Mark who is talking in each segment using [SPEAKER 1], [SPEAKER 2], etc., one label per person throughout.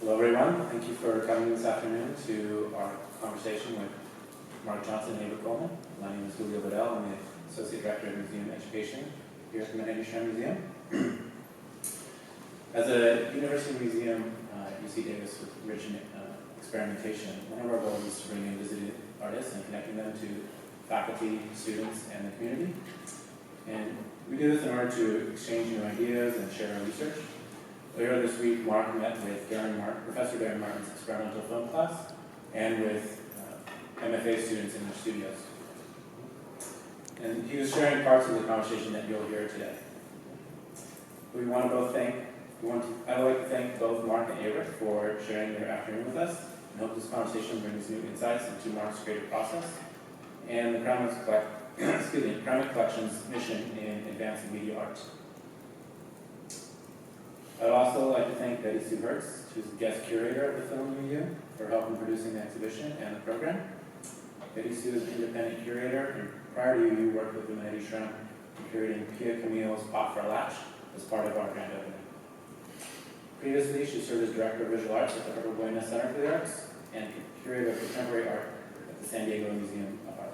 [SPEAKER 1] Hello everyone, thank you for coming this afternoon to our conversation with Marc Johnson and Aebhric Coleman. My name is YúYú. I'm the Associate Director of Museum Education here at the Manetti Shrem Museum. As a university museum at UC Davis with rich experimentation, one of our goals is to bring in visiting artists and connecting them to faculty, students, and the community. And we do this in order to exchange new ideas and share our research. Earlier this week, Marc met with Professor Darren Martin's experimental film class and with MFA students in their studios. And he was sharing parts of the conversation that you'll hear today. I'd like to thank both Marc and Aebhric for sharing their afternoon with us, and hope this conversation brings new insights into Marc's creative process and the Kramlich Collection's mission in advancing media art. I'd also like to thank Betti-Sue Hertz, who's the guest curator of the film YúYú, for helping producing the exhibition and the program. Betti-Sue is an independent curator, and prior to YúYú, worked with the Manetti Shrem in curating Pia Camille's Pot for a Latch as part of our grand opening. Previously, she served as Director of Visual Arts at the Herbert Bueno Center for the Arts and Curator of Contemporary Art at the San Diego Museum of Art.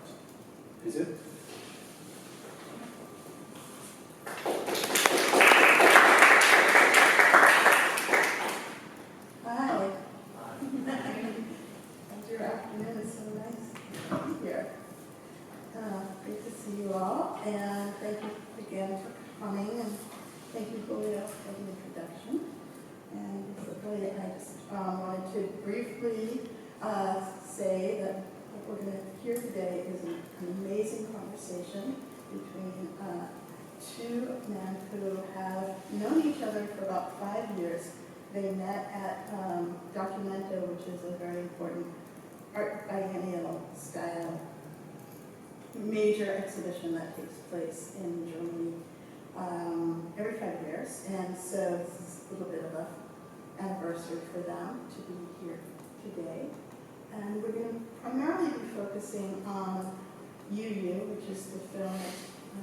[SPEAKER 1] Betti-Sue?
[SPEAKER 2] And thank you again for coming, and thank you, Julio, for the introduction. And basically, I just wanted to briefly say that what we're going to hear today is an amazing conversation between two men who have known each other for about 5 years. They met at Documento, which is a very important art biennial style major exhibition that takes place in Germany every 5 years, and so this is a little bit of an anniversary for them to be here today. And we're going to primarily be focusing on YúYú, which is the film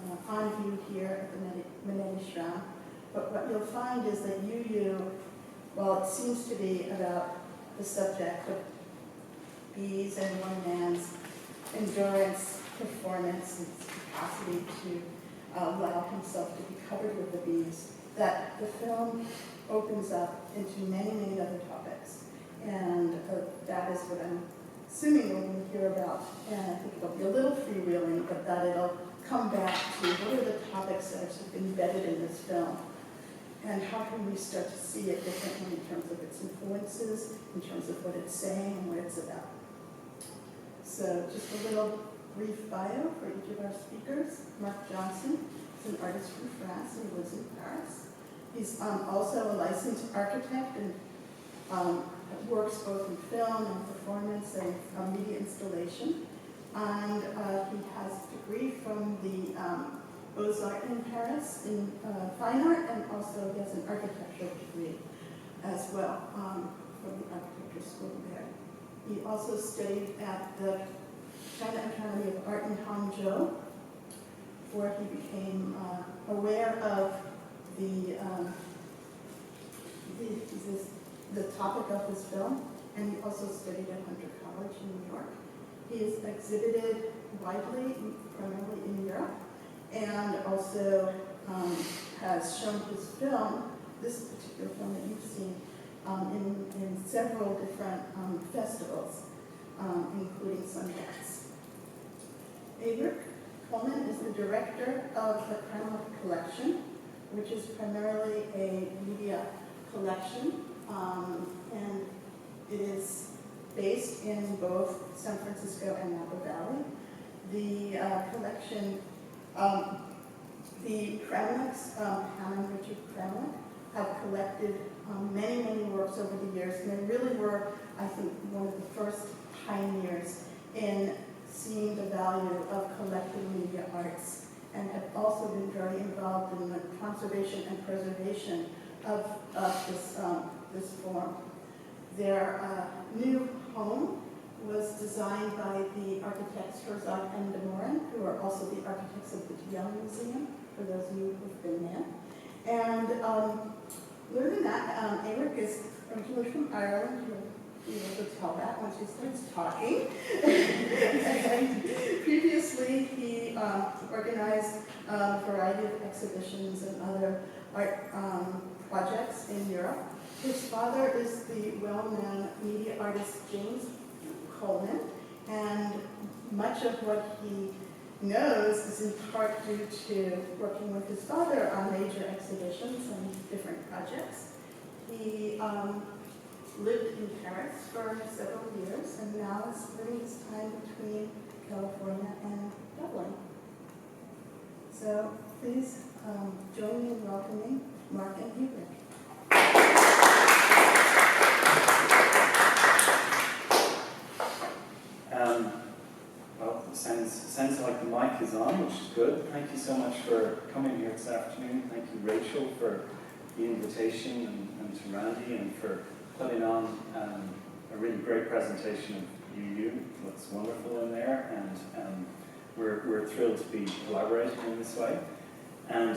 [SPEAKER 2] that's on view here at the Manetti Shrem. But what you'll find is that YúYú, while it seems to be about the subject of bees and one man's endurance, performance, and capacity to allow himself to be covered with the bees, that the film opens up into many, many other topics. And that is what I'm assuming we're going to hear about. And I think it'll be a little freewheeling, but that it'll come back to what are the topics that are sort of embedded in this film, and how can we start to see it differently in terms of its influences, in terms of what it's saying and what it's about. So just a little brief bio for each of our speakers. Marc Johnson is an artist from France and he lives in Paris. He's also a licensed architect and works both in film and performance and media installation. And he has a degree from the Beaux-Arts in Paris in fine art, and also he has an architecture degree as well from the architecture school there. He also studied at the China Academy of Art in Hangzhou, where he became aware of the topic of his film, and he also studied at Hunter College in New York. He has exhibited widely, primarily in Europe, and also has shown his film, this particular film that you've seen, in several different festivals, including Sundance. Aebhric Coleman is the director of the Kramlich collection, which is primarily a media collection, and it is based in both San Francisco and Napa Valley. The collection, the Kramlichs, Hannah and Richard Kramlich, have collected many, many works over the years, and they really were, I think, one of the first pioneers in seeing the value of collective media arts, and have also been very involved in the conservation and preservation of this form. Their new home was designed by the architects Herzog and de Morin, who are also the architects of the Young Museum, for those of you who've been there. And other than that, Aebhric is originally from Ireland. You'll be able to tell that once he starts talking. And previously, he organized a variety of exhibitions and other art projects in Europe. His father is the well-known media artist James Coleman, and much of what he knows is in part due to working with his father on major exhibitions and different projects. He lived in Paris for several years and now is splitting his time between California and Dublin. So please join me in welcoming Marc and Aebhric.
[SPEAKER 3] Well, it sounds like the mic is on, which is good. Thank you so much for coming here this afternoon. Thank you, Rachel, for the invitation, and to Randy, and for putting on a really great presentation of YúYú. It looks wonderful in there, and we're thrilled to be collaborating in this way. And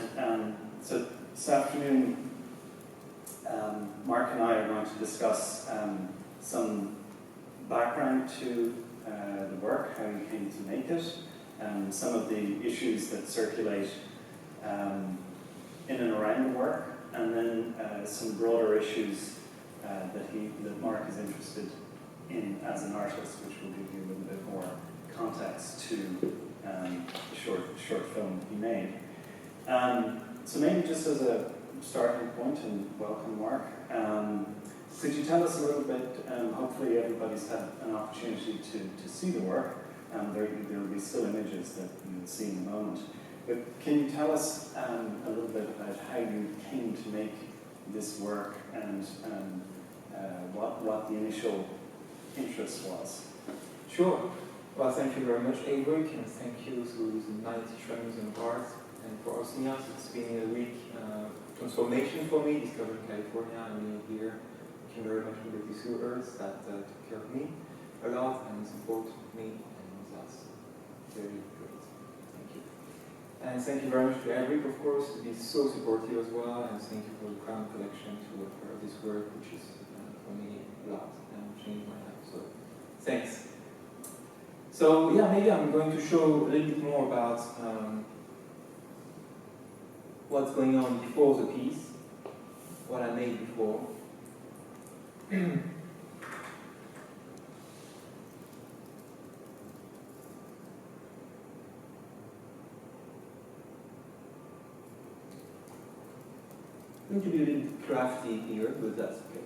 [SPEAKER 3] so this afternoon, Marc and I are going to discuss some background to the work, how we came to make it, and some of the issues that circulate in and around the work, and then some broader issues that Marc is interested in as an artist, which will give you a little bit more context to the short film he made. So maybe just as a starting point, and welcome, Marc. Could you tell us a little bit, hopefully everybody's had an opportunity to see the work, there will be still images that you'll see in a moment, but can you tell us a little bit about how you came to make this work, and what the initial interest was?
[SPEAKER 4] Sure. Well, thank you very much, Aebhric, and thank you to the Manetti Shrem Museum of Art and for hosting us. It's been a week transformation for me, discovering California and being here. Thank you very much to Betti-Sue Hertz that took care of me a lot and supported me, and that's very great. Thank you. And thank you very much to Aebhric, of course, to be so supportive as well, and thank you for the Kramlich collection to offer this work, which is for me a lot and changed my life. So thanks. So yeah, maybe I'm going to show a little bit more about what's going on before the piece, what I made before. I'm going to be a little bit crafty here, but that's okay.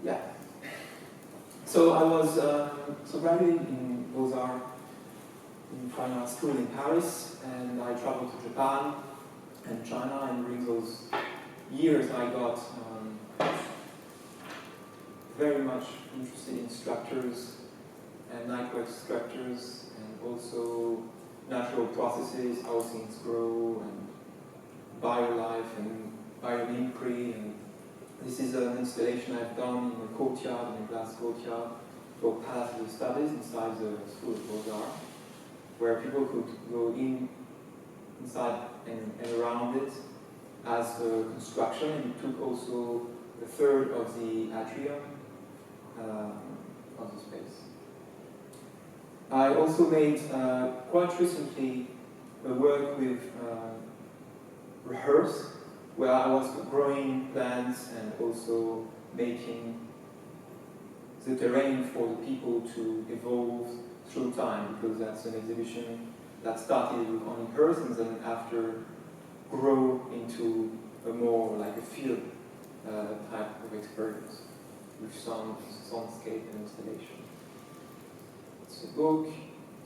[SPEAKER 4] Yeah. So I was graduated in Beaux-Arts in Fine Art School in Paris, and I traveled to Japan and China, and during those years I got very much interested in structures and network structures, and also natural processes, how things grow, and biolife and biomimicry. And this is an installation I've done in a courtyard, in a glass courtyard, for Palace of Studies inside the School of Beaux-Arts, where people could go inside and around it as a construction, and it took also a third of the atrium of the space. I also made quite recently a work with Hertz, where I was growing plants and also making the terrain for the people to evolve through time, because that's an exhibition that started with only Hertz and then after grow into a more like a field type of experience with soundscape and installation. It's a book,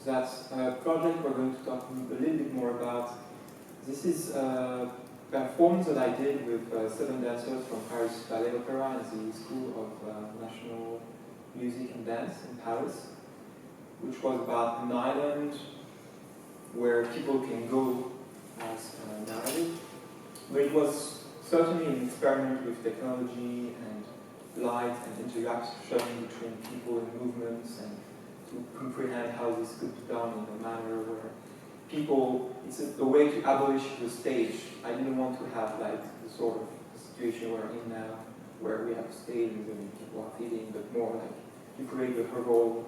[SPEAKER 4] that's a project we're going to talk a little bit more about. This is a performance that I did with 7 dancers from Paris Ballet Opera and the School of National Music and Dance in Paris, which was about an island where people can go as a narrative. But it was certainly an experiment with technology and light and interaction between people and movements, and to comprehend how this could be done in a manner where people, it's a way to abolish the stage. I didn't want to have like the sort of situation we're in now, where we have stages and people are feeding, but more like to create the whole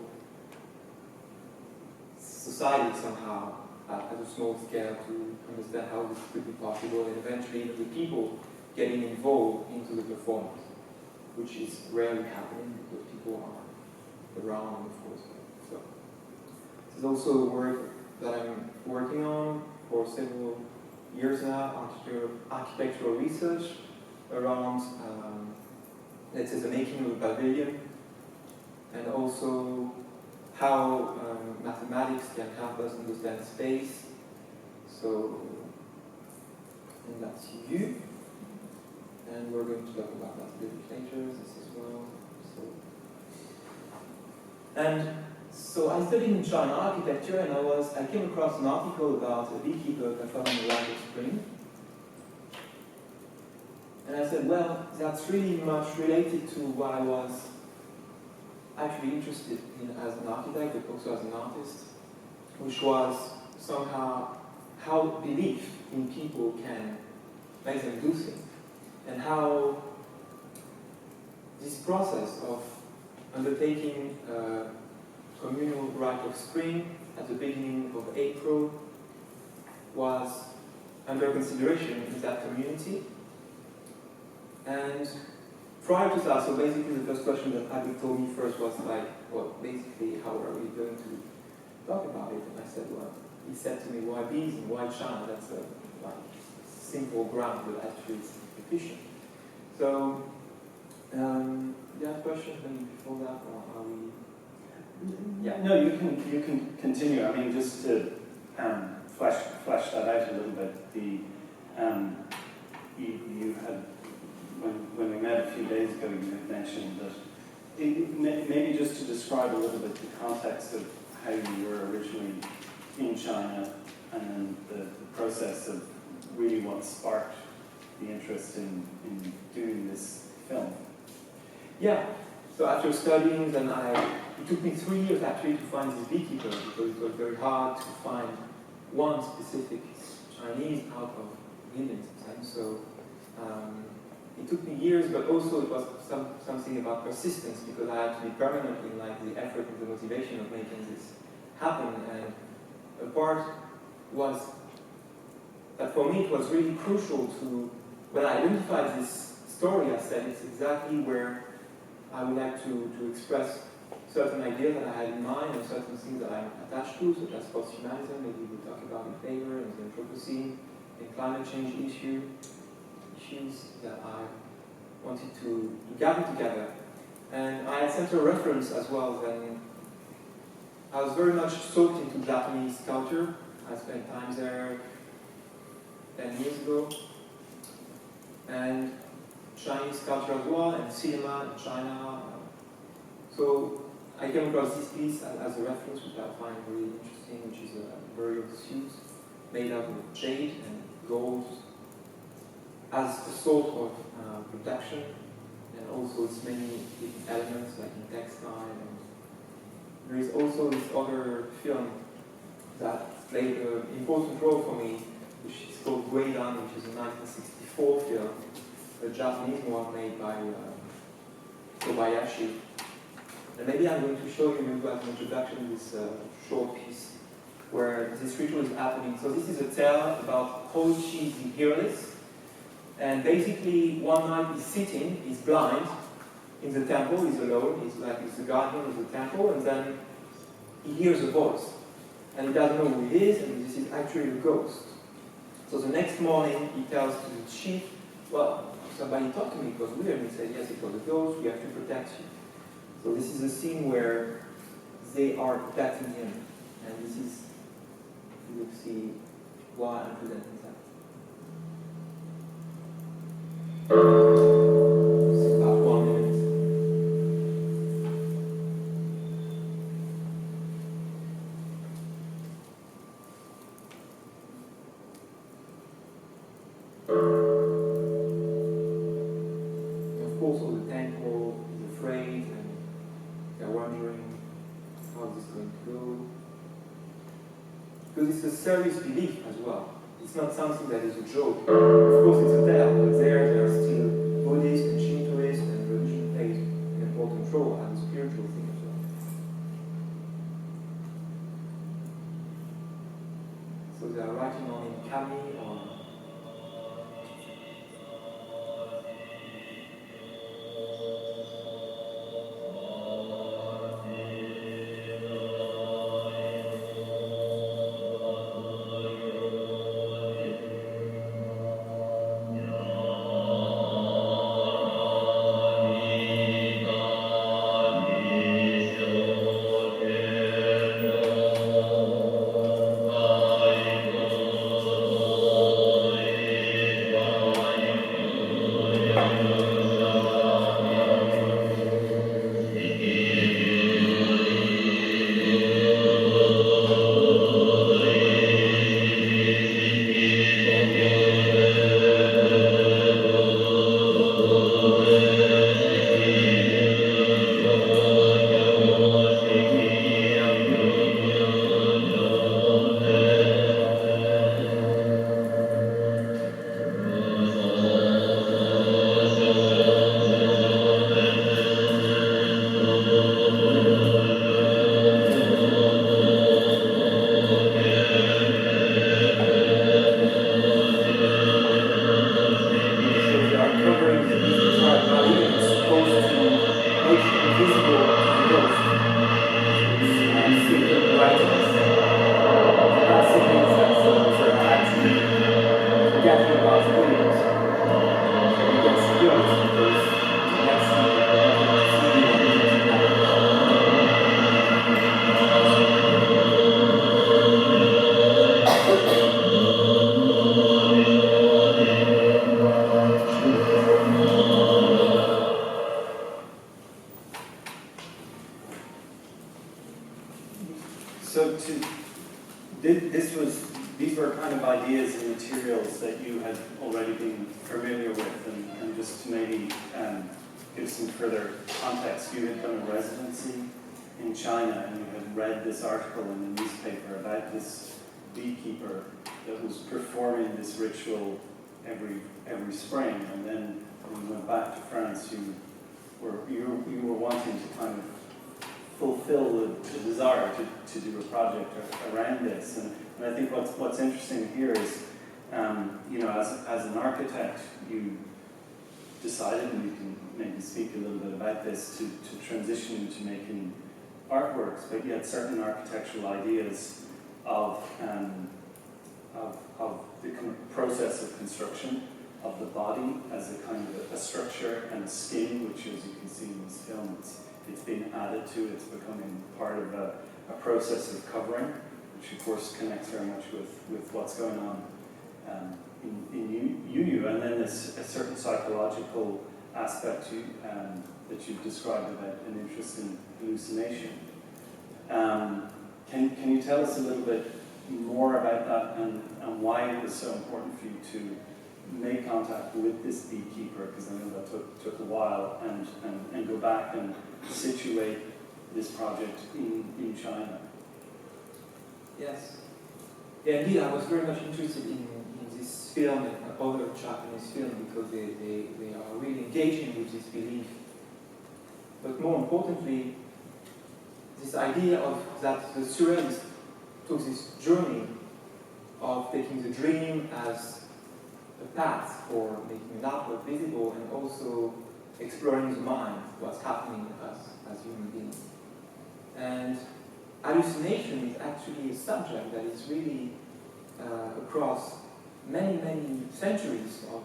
[SPEAKER 4] society somehow at a small scale to understand how this could be possible, and eventually the people getting involved into the performance, which is rarely happening because people are around, of course. So this is also work that I'm working on for several years now, architectural research around, let's say, the making of a pavilion, and also how mathematics can help us understand space. So, and that's YúYú. And we're going to talk about that a little bit later, this as well. So I studied in China architecture, and I came across an article about a beekeeper performing a rite of spring. And I said, well, that's really much related to what I was actually interested in as an architect, but also as an artist, which was somehow how belief in people can make them do things, and how this process of undertaking a communal rite of spring at the beginning of April was under consideration in that community. And prior to that, so basically the first question that Aebhric told me first was like, well, basically, how are we going to talk about it? And I said, well, he said to me, why bees and why China? That's a like simple ground, but actually it's efficient. So, do you have questions maybe before that, or are we?
[SPEAKER 3] Yeah, no, you can continue. I mean, just to flesh that out a little bit. The you had when we met a few days ago, you had mentioned that maybe just to describe a little bit the context of how you were originally in China, and then the process of really what sparked the interest in doing this film.
[SPEAKER 4] Yeah. So after studying, then it took me 3 years actually to find this beekeeper, because it was very hard to find one specific Chinese out of millions of times. So it took me years, but also it was something about persistence, because I had to be permanent in like the effort and the motivation of making this happen. And a part was that for me it was really crucial to, when I identified this story, I said it's exactly where I would like to express certain ideas that I had in mind and certain things that I'm attached to, such as posthumanism, maybe we'll talk about in favor, and the Anthropocene, and climate change issues that I wanted to gather together. And I had sent a reference as well. Then I was very much soaked into Japanese culture. I spent time there 10 years ago. And Chinese culture as well, and cinema in China. So I came across this piece as a reference, which I find really interesting, which is a burial suit made out of jade and gold as a sort of protection, and also its many different elements, like in textile. And there is also this other film that played an important role for me, which is called Guidan, which is a 1964 film, a Japanese one made by Kobayashi. And maybe I'm going to show you, maybe as an introduction, this short piece where this ritual is happening. So this is a tale about Hoichi the Hearless. And basically, one night he's sitting, he's blind, in the temple, he's alone, he's the guardian of the temple, and then he hears a voice. And he doesn't know who he is, and this is actually a ghost. So the next morning, he tells to the chief, well, somebody talked to me, it was weird, and he said, yes, it was a ghost, we have to protect you. So this is a scene where they are protecting him, and this is, you will see why I'm presenting that. It's about 1 minute. Of course, all the temple is afraid, and they're wondering how this is going to go. because it's a serious belief as well. It's not something that is a joke. Of course, it's a tale, but there are still Buddhist and Shintoist, and religion plays an important role as a spiritual thing as well. So they are writing on in kami or
[SPEAKER 3] these were kind of ideas and materials that you had already been familiar with, and just to maybe give some further context, you had done a residency in China and you had read this article in the newspaper about this beekeeper that was performing this ritual every spring, and then when you went back to France, you were wanting to kind of fulfill the desire to do a project around this. And I think what's interesting here is, as an architect, you decided, and you can maybe speak a little bit about this, to transition into making artworks, but you had certain architectural ideas of the process of construction of the body as a kind of a structure and a skin, which, as you can see in this film, it's been added to. It's becoming part of a process of covering, which of course connects very much with what's going on in YúYú. And then there's a certain psychological aspect that you've described about an interest in hallucination. Can you tell us a little bit more about that and why it was so important for you to make contact with this beekeeper, because I know that took a while, and go back and situate this project in China?
[SPEAKER 4] Yes. Yeah, indeed, I was very much interested in this film and other Japanese film because they are really engaging with this belief. But more importantly, this idea of that the surrealist took this journey of taking the dream as a path for making an artwork visible, and also exploring the mind, what's happening to us as human beings. And hallucination is actually a subject that is really across many, many centuries of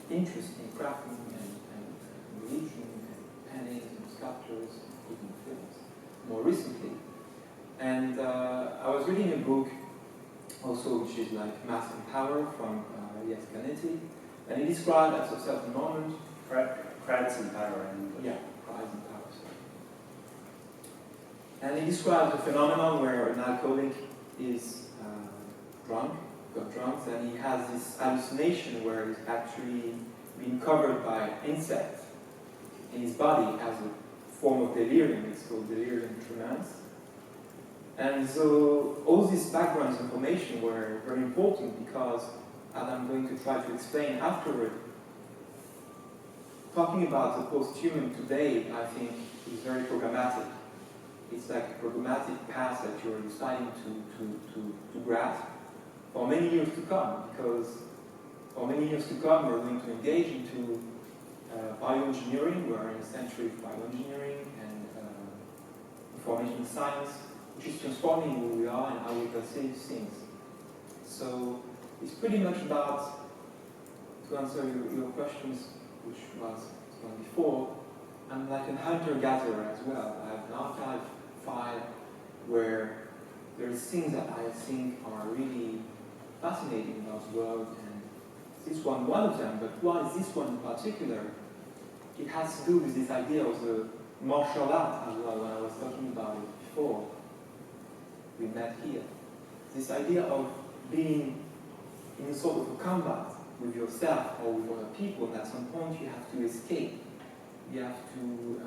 [SPEAKER 4] interest in crafting and religion and paintings and sculptures, even films, more recently. And I was reading a book also which is like Mass and Power from Manetti, and he described at a certain moment
[SPEAKER 3] Crowds and Power in English.
[SPEAKER 4] Yeah, Crowds and Power. And he described a phenomenon where an alcoholic is got drunk, and he has this hallucination where he's actually being covered by insects in his body as a form of delirium. It's called delirium tremens. And so all these background information were very important because, as I'm going to try to explain afterward, talking about the post-human today, I think, is very programmatic. It's like a programmatic path that you're deciding to grasp for many years to come, because for many years to come we're going to engage into bioengineering. We're in a century of bioengineering and information science, which is transforming who we are and how we perceive things. So it's pretty much about, to answer your questions, which was one before, I'm like a hunter-gatherer as well. I have an archive file where there's things that I think are really fascinating about the world, and this one of them, but why is this one in particular? It has to do with this idea of the martial art as well, when I was talking about it before we met here. This idea of being in a sort of a combat with yourself or with other people, and at some point you have to escape. You have to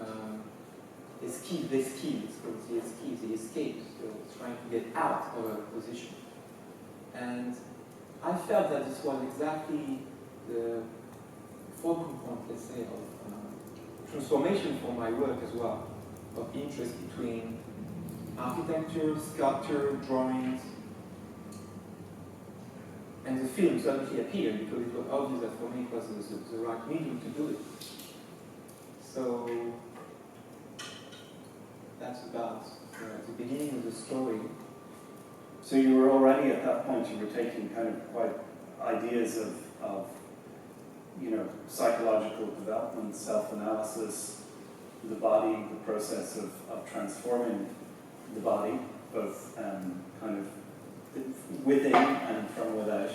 [SPEAKER 4] escape, it's called the escape, so trying to get out of a position. And I felt that this was exactly the focal point, let's say, of transformation for my work as well, of interest between architecture, sculpture, drawings, and the film suddenly appeared because it was obvious that for me it was the right medium to do it. So that's about the beginning of the story.
[SPEAKER 3] So you were already at that point, you were taking kind of quite ideas of psychological development, self-analysis, the body, the process of transforming the body, both kind of within and from without,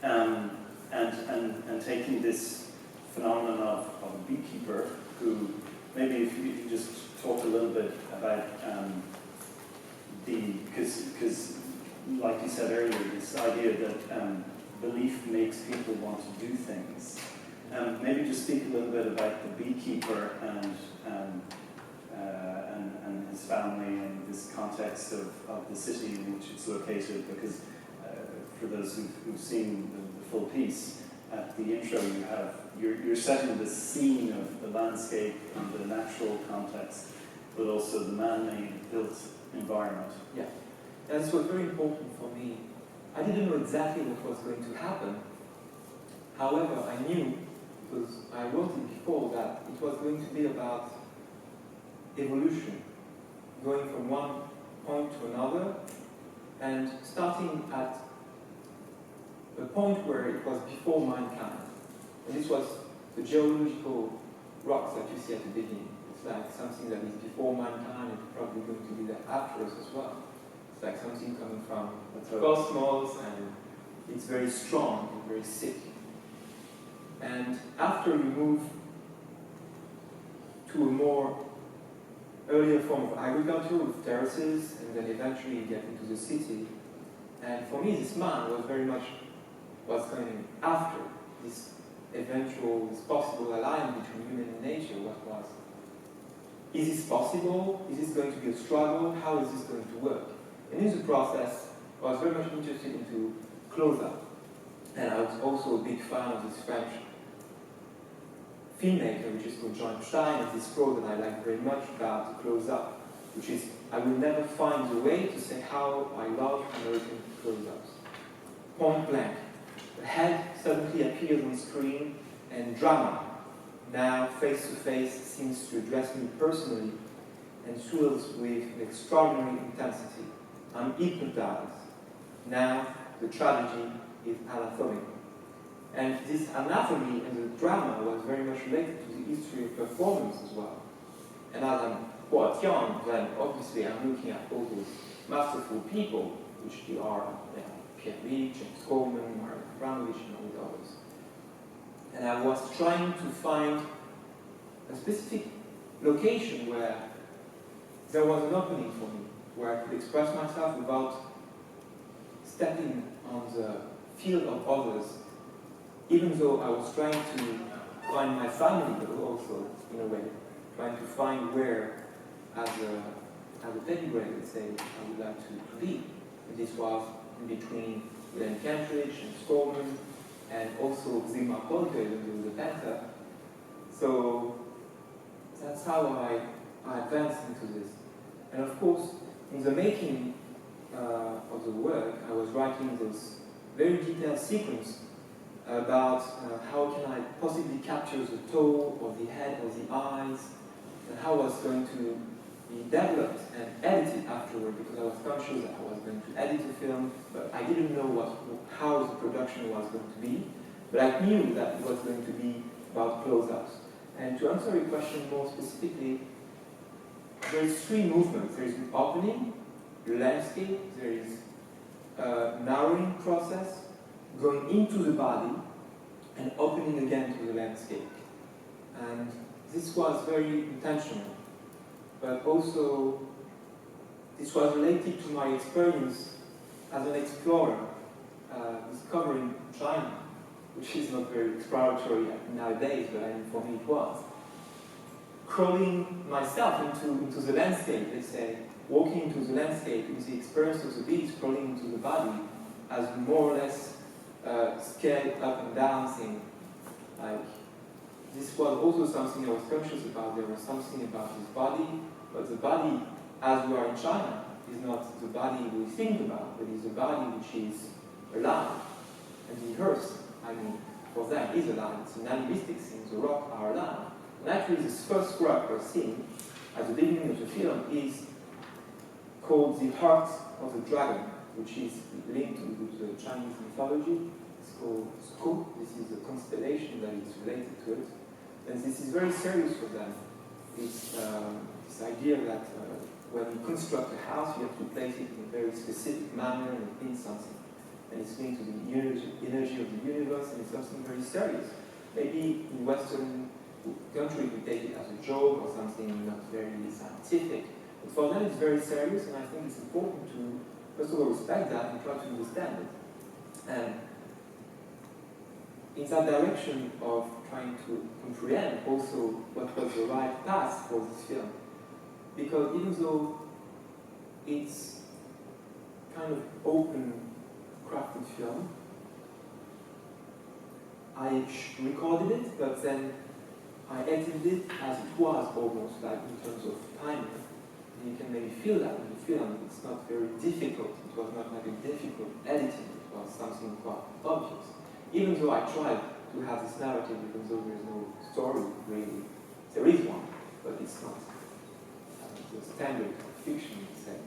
[SPEAKER 3] and taking this phenomenon of a beekeeper who, maybe if you just talk a little bit about because like you said earlier, this idea that belief makes people want to do things. Maybe just speak a little bit about the beekeeper and his family and this context of the city in which it's located, because for those who've seen the full piece, at the intro you're setting the scene of the landscape and the natural context, but also the man-made built environment.
[SPEAKER 4] Yeah, and this was very important for me. I didn't know exactly what was going to happen. However, I knew, because I wrote it before, that it was going to be about evolution, going from one point to another, and starting at a point where it was before mankind. And this was the geological rocks that you see at the beginning. It's like something that is before mankind and probably going to be there after us as well. It's like something coming from the cosmos, and it's very strong and very thick. And after you move to a more earlier form of agriculture with terraces, and then eventually you get into the city. And for me, this man was very much what's coming after this eventual, this possible alliance between human and nature. What was? Is this possible? Is this going to be a struggle? How is this going to work? And in the process, I was very much interested into close-up. And I was also a big fan of this French filmmaker, which is called Chongqing, and this quote that I like very much about the close-up, which is, I will never find a way to say how I love American close-ups. Point blank. The head suddenly appears on screen, and drama, now face-to-face, seems to address me personally and thrills with extraordinary intensity. I'm hypnotized. Now the tragedy is anatomical. And this anatomy and the drama was very much related to the history of performance as well. And as I'm quite young, then obviously I'm looking at all those masterful people, which they are Aebhric, Coleman, Marc Kramlich, and all the others. And I was trying to find a specific location where there was an opening for me, where I could express myself without stepping on the field of others, even though I was trying to find my family, but also, in a way, trying to find where, as as a pedigree, let's say, I would like to be. And this was in between William Kramlich and Coleman, and also Zygmunt Polke, even though the painter. So that's how I advanced into this. And of course, in the making of the work, I was writing this very detailed sequence about how can I possibly capture the toe or the head or the eyes, and how I was going to be developed and edited afterward, because I was conscious that I was going to edit the film, but I didn't know how the production was going to be, but I knew that it was going to be about close-ups. And to answer your question more specifically, there is three movements. There is an opening, landscape, there is a narrowing process, going into the body, and opening again to the landscape. And this was very intentional, but also this was related to my experience as an explorer, discovering China, which is not very exploratory nowadays, but for me it was. Crawling myself into the landscape, let's say, walking into the landscape, in the experience of the beast, crawling into the body, as more or less scaled up and down thing. Like, this was also something I was conscious about. There was something about his body, but the body, as we are in China, is not the body we think about, but is the body which is alive. And the earth, I mean, for them, is alive. It's an animalistic thing. The rocks are alive. And actually, this first rock we're seeing at the beginning of the film is called the heart of the dragon, which is linked to the Chinese mythology. It's called Sku. This is a constellation that is related to it. And this is very serious for them. It's this idea that when you construct a house, you have to place it in a very specific manner and it means something. And it's linked to the energy of the universe, and it's something very serious. Maybe in Western countries we take it as a joke or something not very scientific. But for them it's very serious, and I think it's important to, first of all, respect that and try to understand it. And in that direction of trying to comprehend also what was the right path for this film. Because even though it's kind of open, crafted film, I recorded it, but then I edited it as it was almost, like in terms of timing. And you can maybe feel that in the film. It's not very difficult. It was not like a difficult editing. It was something quite obvious. Even though I tried to have this narrative, even though there is no story really. There is one, but it's not the standard fiction, let's say.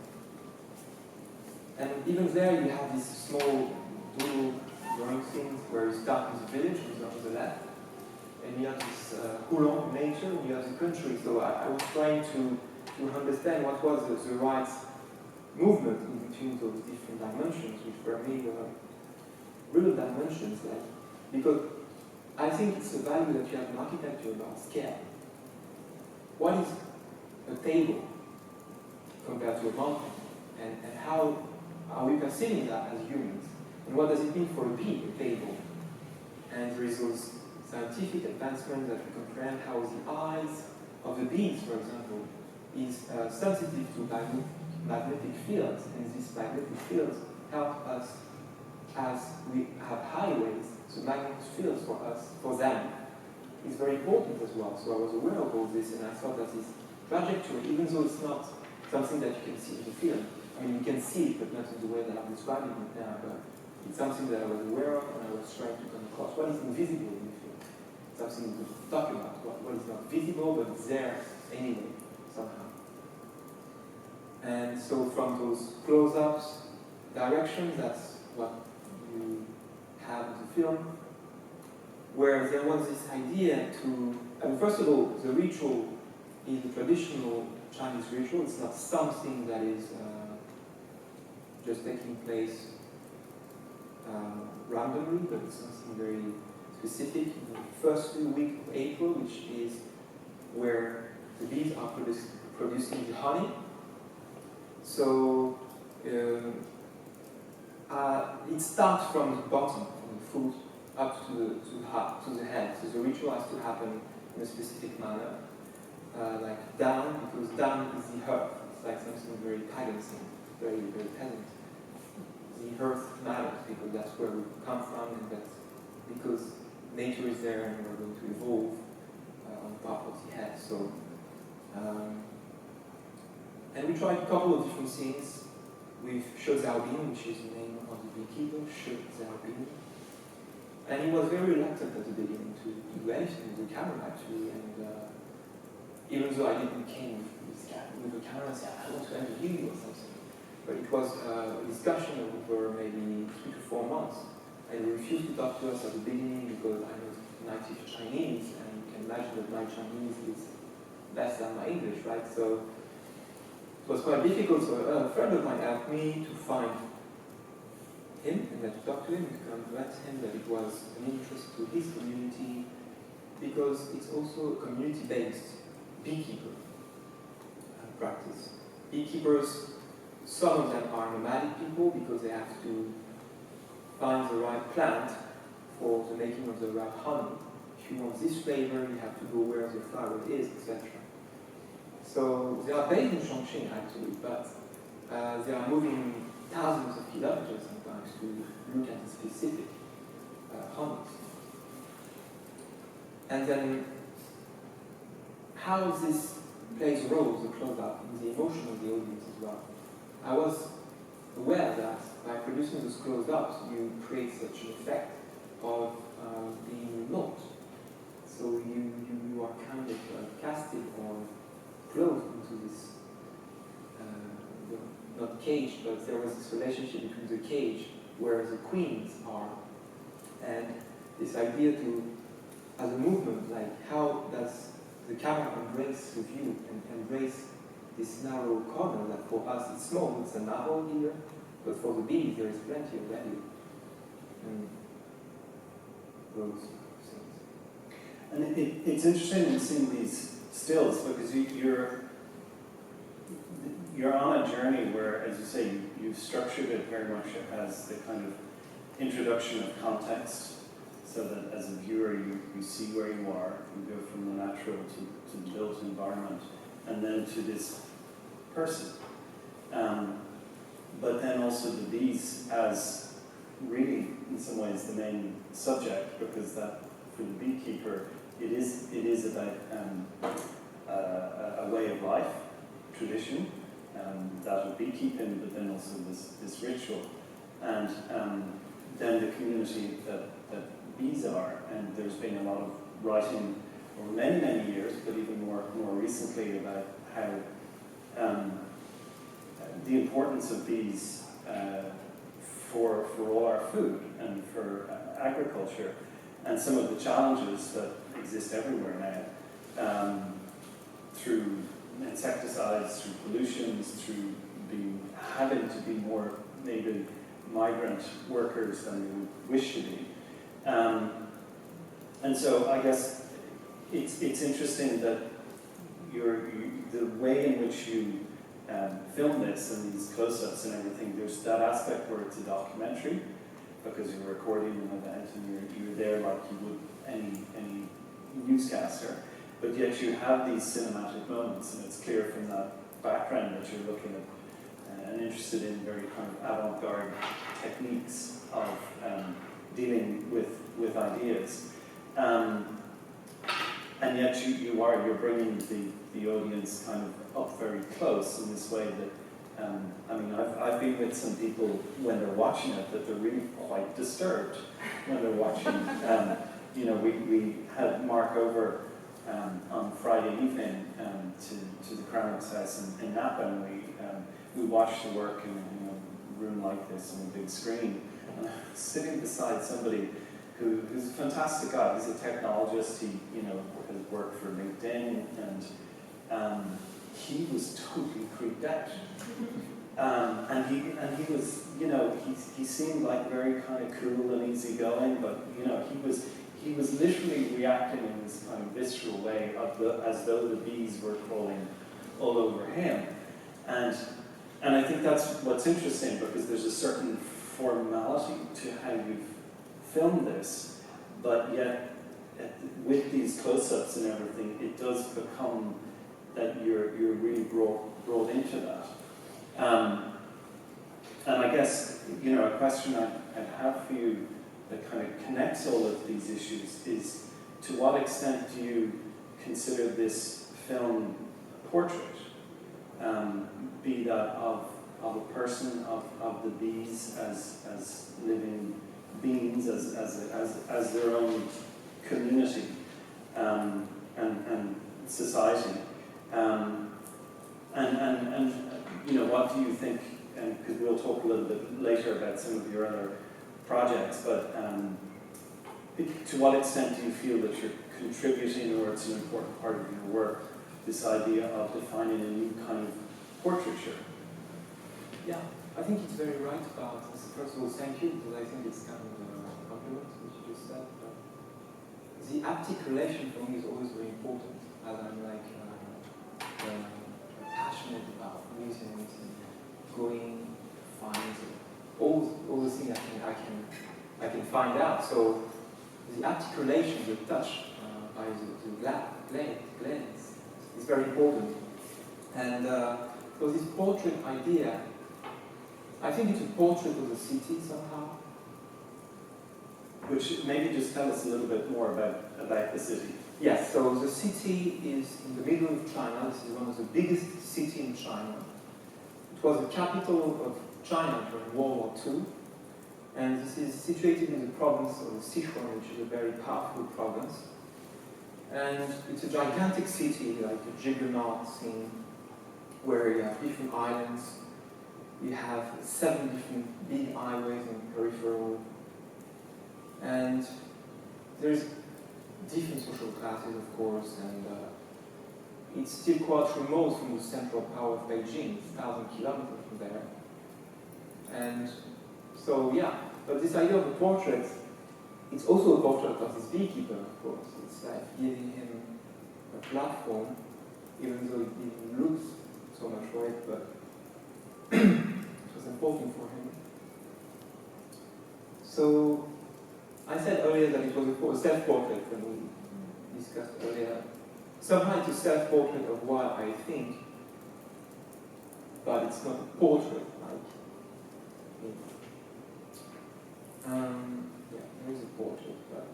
[SPEAKER 4] And even there you have these small little drawing things where you start in the village, which is on the left, and you have this Huron nature, and you have the country. So I was trying to understand what was the right movement in between those different dimensions, which were made real dimensions, because I think it's a value that you have in architecture about scale. What is a table compared to a mountain? And how are we perceiving that as humans? And what does it mean for a bee, a table? And there is those scientific advancements that we comprehend how the eyes of the bees, for example, is sensitive to magnetic fields, and these magnetic fields help us as we have highways. So magnetic fields for us, for them, is very important as well. So I was aware of all this, and I thought that this trajectory, even though it's not something that you can see in the film, I mean, you can see it, but not in the way that I'm describing it now, but it's something that I was aware of, and I was trying to come across. What is invisible in the film? Something we talk about, what is not visible, but it's there anyway, somehow. And so from those close-ups, directions, that's what you have in the film, where there was this idea to, first of all, the ritual is the traditional Chinese ritual. It's not something that is just taking place randomly, but it's something very specific. In the first week of April, which is where the bees are producing the honey. So it starts from the bottom, from the foot, up to the head. So the ritual has to happen in a specific manner, like down, because down is the earth, It's like something very pagan, very, very peasant. The earth matters because that's where we come from, and that's because nature is there and we're going to evolve on top of the head. So, and we tried a couple of different scenes with Shi Xiaobin, which is the name of the beekeeper, Shi Xiaobin. And he was very reluctant at the beginning to do anything with the camera, actually. And even though I didn't came with the camera and said, I want to interview you or something. But it was a discussion over maybe 3 to 4 months. And he refused to talk to us at the beginning because I was native Chinese, and you can imagine that my Chinese is less than my English, right? So it was quite difficult. So a friend of mine helped me to find him and then to talk to him and to convince him that it was an interest to his community, because it's also a community-based beekeeper practice. Beekeepers, some of them are nomadic people because they have to find the right plant for the making of the right honey. If you want this flavor, you have to go where the flower is, etc. So they are based in Chongqing actually, but they are moving thousands of kilometers sometimes to look at the specific honeys. And then how this plays a role, the close-up, in the emotion of the audience as well. I was aware that by producing those close-ups, you create such an effect of being not. So you are kind of casted or closed into this, not cage, but there was this relationship between the cage where the queens are, and this idea to, as a movement, like how does the camera embrace the view and embrace this narrow corner that for us is small, it's a narrow here, but for the bees there is plenty of value. And those things.
[SPEAKER 3] And it's interesting in seeing these stills because you're on a journey where, as you say, you've structured it very much as the kind of introduction of context, so that as a viewer you see where you are, you go from the natural to the built environment, and then to this person. But then also the bees as really, in some ways, the main subject, because that, for the beekeeper, it is about a way of life, tradition, that of beekeeping, but then also this ritual, and then the community that bees are. And there's been a lot of writing over many, many years, but even more recently, about how the importance of bees for all our food and for agriculture, and some of the challenges that exist everywhere now, through insecticides, through pollutions, through having to be more maybe migrant workers than we would wish to be. And so I guess it's interesting that the way in which you film this and these close-ups and everything, there's that aspect where it's a documentary, because you're recording an event and you're there like you would any newscaster, but yet you have these cinematic moments, and it's clear from that background that you're looking at and interested in very kind of avant-garde techniques of dealing with ideas. And yet you're bringing the audience kind of up very close in this way that, I mean, I've been with some people when they're watching it that they're really quite disturbed when they're watching. You know, we had Marc over on Friday evening to the Kramlich's house in Napa, and we watched the work in a room like this on a big screen. And I was sitting beside somebody who's a fantastic guy. He's a technologist. He has worked for LinkedIn, and he was totally creeped out. And he was, he seemed like very kind of cool and easygoing, but he was literally reacting in this kind of visceral way as though the bees were crawling all over him. And I think that's what's interesting, because there's a certain formality to how you've filmed this, but yet with these close-ups and everything, it does become that you're really brought into that. And I guess, a question I'd have for you that kind of connects all of these issues is, to what extent do you consider this film a portrait? Be that of a person, of the bees as living beings, as their own community and society. And what do you think, because we'll talk a little bit later about some of your other projects, but to what extent do you feel that you're contributing, or it's an important part of your work, this idea of defining a new kind of portraiture?
[SPEAKER 4] Yeah, I think it's very right about this. First of all, thank you, because I think it's kind of a compliment, which you just said. The articulation for me is always very important, as I'm passionate about museums and going, find all the things I can find out. So the articulation, the touch by the glance is very important. And so this portrait idea, I think it's a portrait of the city somehow.
[SPEAKER 3] Which maybe just tell us a little bit more about the city.
[SPEAKER 4] Yes, so the city is in the middle of China. This is one of the biggest cities in China. It was the capital of China during World War II. And this is situated in the province of Sichuan, which is a very powerful province. And it's a gigantic city, like a juggernaut scene, where you have different islands. You have 7 different big highways and peripheral. And there's different social classes, of course, and it's still quite remote from the central power of Beijing. It's 1,000 kilometers from there. And so, yeah, but this idea of a portrait, it's also a portrait of this beekeeper, of course. It's like giving him a platform, even though it didn't look so much for it, but it was important for him. So, I said earlier that it was a self-portrait when we discussed earlier. Somehow it's a self-portrait of what I think, but it's not a portrait, like me. Yeah, there is a portrait, but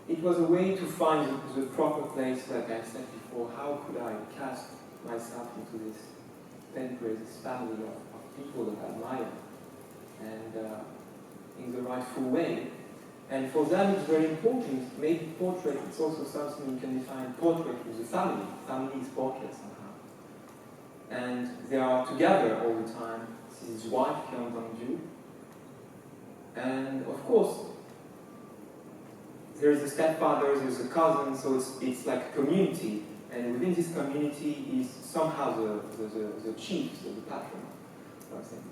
[SPEAKER 4] it was a way to find the proper place, like I said before. How could I cast myself into this pedigree, this family of people that I admire, and in the rightful way. And for them it's very important. Maybe portrait, it's also something you can define portrait with the family. Family is portrait somehow. And they are together all the time. This is his wife, Chongqing. And of course, there's the stepfather, there's the cousin, so it's like a community. And within this community is somehow the chief, the patron, I think.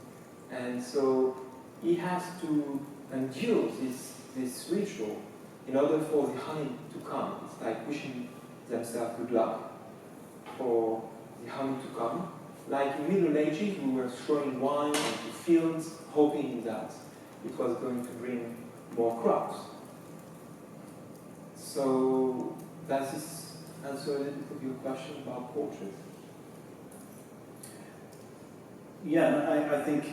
[SPEAKER 4] And so he has to endure this ritual in order for the honey to come. It's like wishing themselves good luck for the honey to come. Like in Middle Ages, we were throwing wine into fields, hoping that it was going to bring more crops. So does this answer a little bit of your question about portraits?
[SPEAKER 3] Yeah, I think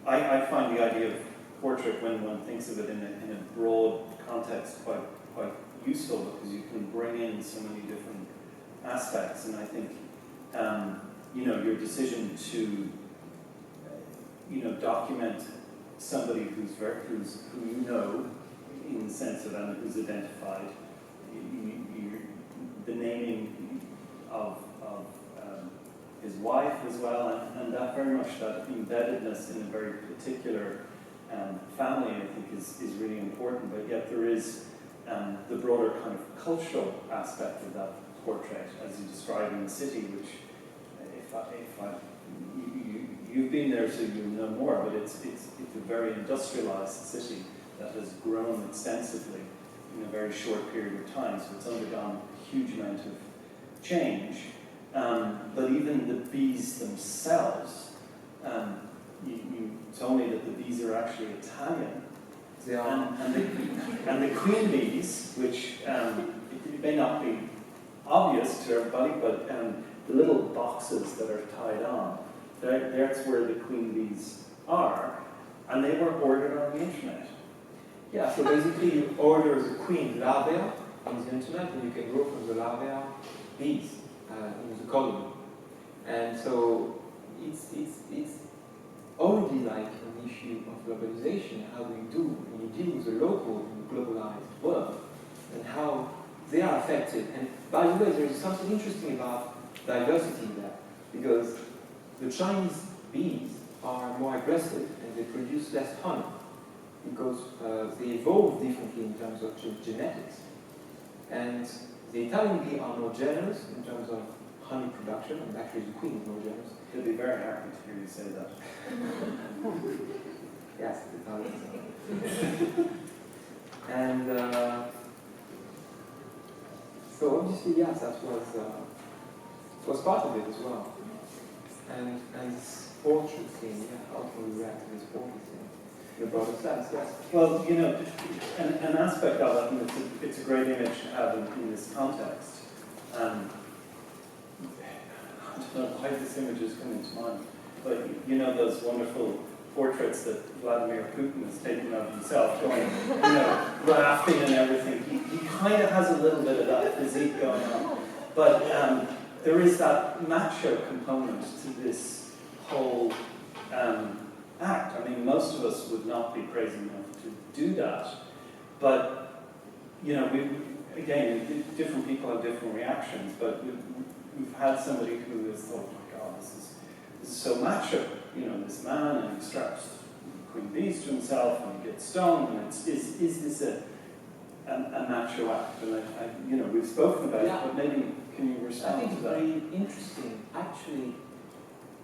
[SPEAKER 3] I find the idea of portrait, when one thinks of it in a broad context, quite useful, because you can bring in so many different aspects. And I think your decision to document somebody who you know, in the sense of who's identified, the naming of his wife as well, and that very much, that embeddedness in a very particular family, I think is really important. But yet there is the broader kind of cultural aspect of that portrait, as you describe in the city, which you've been there, so you know more. But it's a very industrialized city that has grown extensively in a very short period of time. So it's undergone a huge amount of change. But even the bees themselves, you told me that the bees are actually Italian.
[SPEAKER 4] They are.
[SPEAKER 3] And the queen bees, which it may not be obvious to everybody, but the little boxes that are tied on, that's where the queen bees are, and they were ordered on the internet.
[SPEAKER 4] Yeah, so basically you order the queen larvae on the internet, and you can grow from the larvae bees in the colony. And so it's already like an issue of globalization. How do you do when you deal with the local in the globalized world, and how they are affected? And by the way, there is something interesting about diversity there, because the Chinese bees are more aggressive and they produce less honey, because they evolve differently in terms of genetics. And the Italian bee are more generous in terms of honey production, and actually the queen is more generous.
[SPEAKER 3] They'll be very happy to hear you say that.
[SPEAKER 4] Yes, the Italians. And so obviously, yes, that was part of it as well. And this portrait thing, yeah, how can we react to this portrait thing? In a broader sense, yes.
[SPEAKER 3] Well, you know, an aspect of it, and it's a great image to have in this context. I don't know why this image is coming to mind, but you know those wonderful portraits that Vladimir Putin has taken of himself, going, you know, laughing and everything. He kind of has a little bit of that physique going on, but there is that macho component to this whole act. I mean, most of us would not be crazy enough to do that, but you know, again, different people have different reactions. But we've had somebody who has thought, oh my God, this is so macho. You know, this man, and he straps queen bees to himself, and he gets stung. And is this a macho act? And you know, we've spoken about it, but maybe can you respond to that?
[SPEAKER 4] I think it's very interesting. Actually,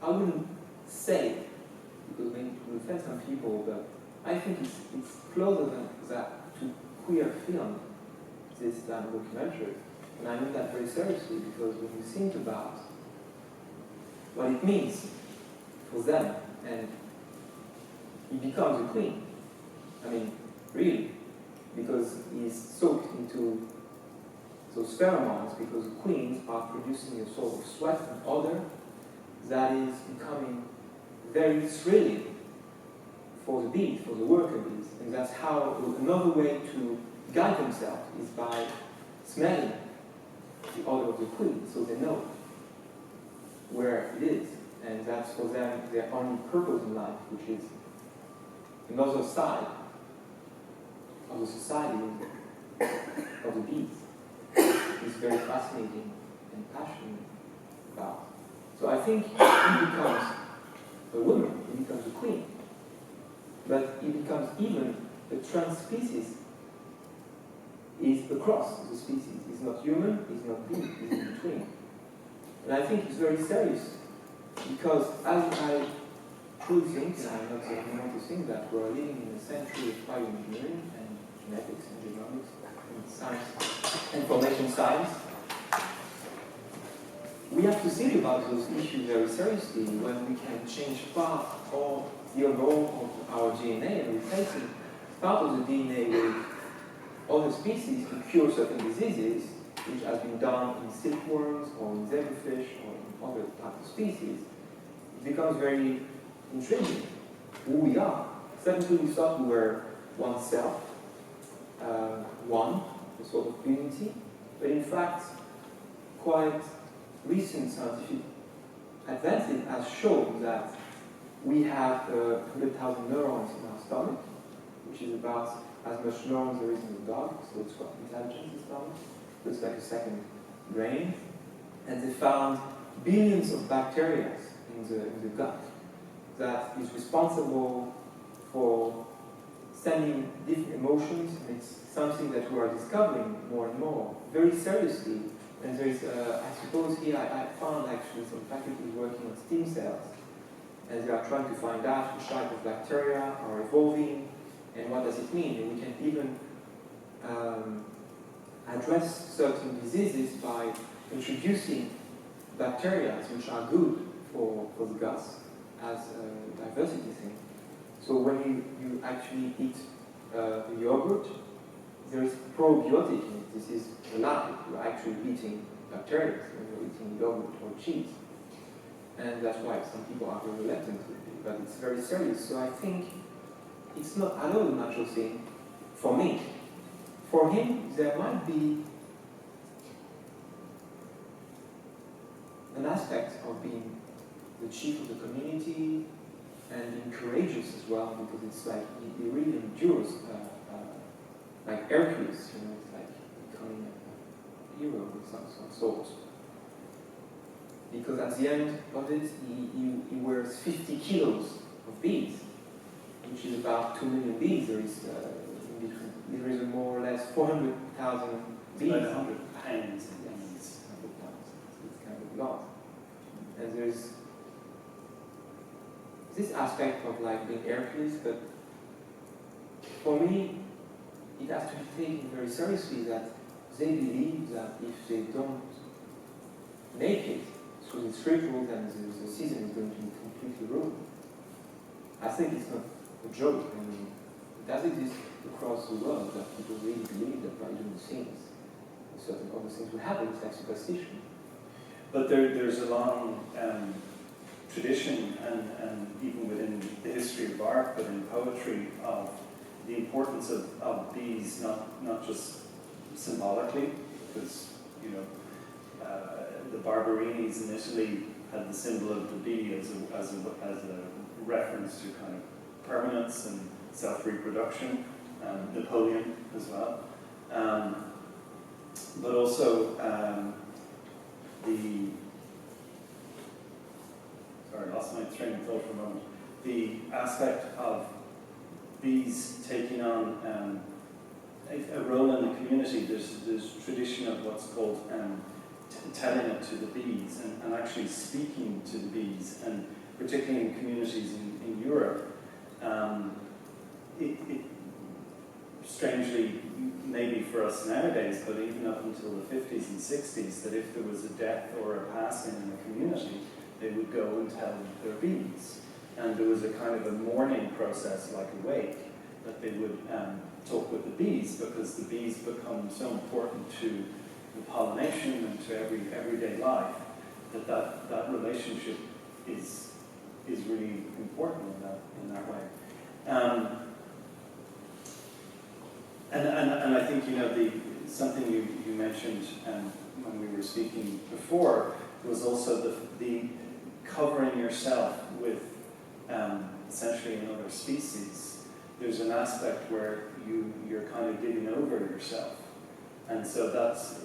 [SPEAKER 4] I wouldn't say, because we offend some people, but I think it's closer than that to queer film, this documentary. And I mean that very seriously, because when you think about what it means for them, and he becomes a queen. I mean, really, because he's soaked into those pheromones, because the queens are producing a sort of sweat and odor that is becoming very thrilling for the bees, for the worker bees. And that's how another way to guide themselves is by smelling the odor of the queen, so they know where it is. And that's for them their only purpose in life, which is another side of the society of the bees. It's very fascinating and passionate about. So I think he becomes a woman, he becomes a queen. But he becomes even a trans species. He's across the species. He's not human, he's not bee, he's in between. And I think it's very serious. Because as I truly think, and I'm not the only one to think that we're living in a century of bioengineering and genetics and genomics and science, information science, we have to think about those issues very seriously when we can change part or the overall of our DNA and replacing part of the DNA with other species to cure certain diseases, which has been done in silkworms or in zebrafish or in other types of species. It becomes very intriguing who we are. Suddenly we thought we were one self, one, a sort of unity, but in fact, quite recent scientific advances has shown that we have 100,000 neurons in our stomach, which is about as much neurons there is in the dog, so it's quite intelligent, the stomach. It's like a second brain. And they found billions of bacteria in the gut that is responsible for sending different emotions, and it's something that we are discovering more and more, very seriously. And there is, I suppose here, I found actually some faculties working on stem cells, and they are trying to find out which type of bacteria are evolving, and what does it mean. And we can even address certain diseases by introducing bacteria which are good for the guts as a diversity thing. So when you actually eat a yogurt, there is probiotic in it. This is a lot. You're actually eating bacteria when you're eating yogurt or cheese. And that's why some people are very reluctant to it, but it's very serious. So I think it's not at all a natural thing for me. For him, there might be an aspect of being the chief of the community and being courageous as well, because it's like he really endures, like Hercules, you know, it's like becoming a hero of some sort. Because at the end of it, he wears 50 kilos of beads, which is about 2 million beads. There is more or less 400,000 beads.
[SPEAKER 3] About 100 pounds.
[SPEAKER 4] Yes, 100 pounds. It's kind of a lot. And there's this aspect of like being Hercules, but for me, it has to be taken very seriously that they believe that if they don't make it through this ritual, then the season is going to be completely ruined. I think it's not a joke. I mean, it does exist across the world that people really believe that by doing things, certain other things will happen. It's like superstition.
[SPEAKER 3] But there's a long tradition, and even within the history of art, but in poetry, of the importance of bees, not just symbolically, because the Barbarinis in Italy had the symbol of the bee as a reference to kind of permanence and self-reproduction, Napoleon as well, but also sorry, I lost my train of thought for a moment. The aspect of bees taking on a role in the community. There's tradition of what's called telling it to the bees and actually speaking to the bees, and particularly in communities in Europe, it strangely, maybe for us nowadays, but even up until the 50s and 60s, that if there was a death or a passing in a community, they would go and tell their bees. And there was a kind of a mourning process, like a wake, that they would talk with the bees, because the bees become so important to the pollination and to everyday life, that relationship is really important in that way. And I think something you mentioned when we were speaking before was also the covering yourself with essentially another species. There's an aspect where you're kind of giving over yourself, and so that's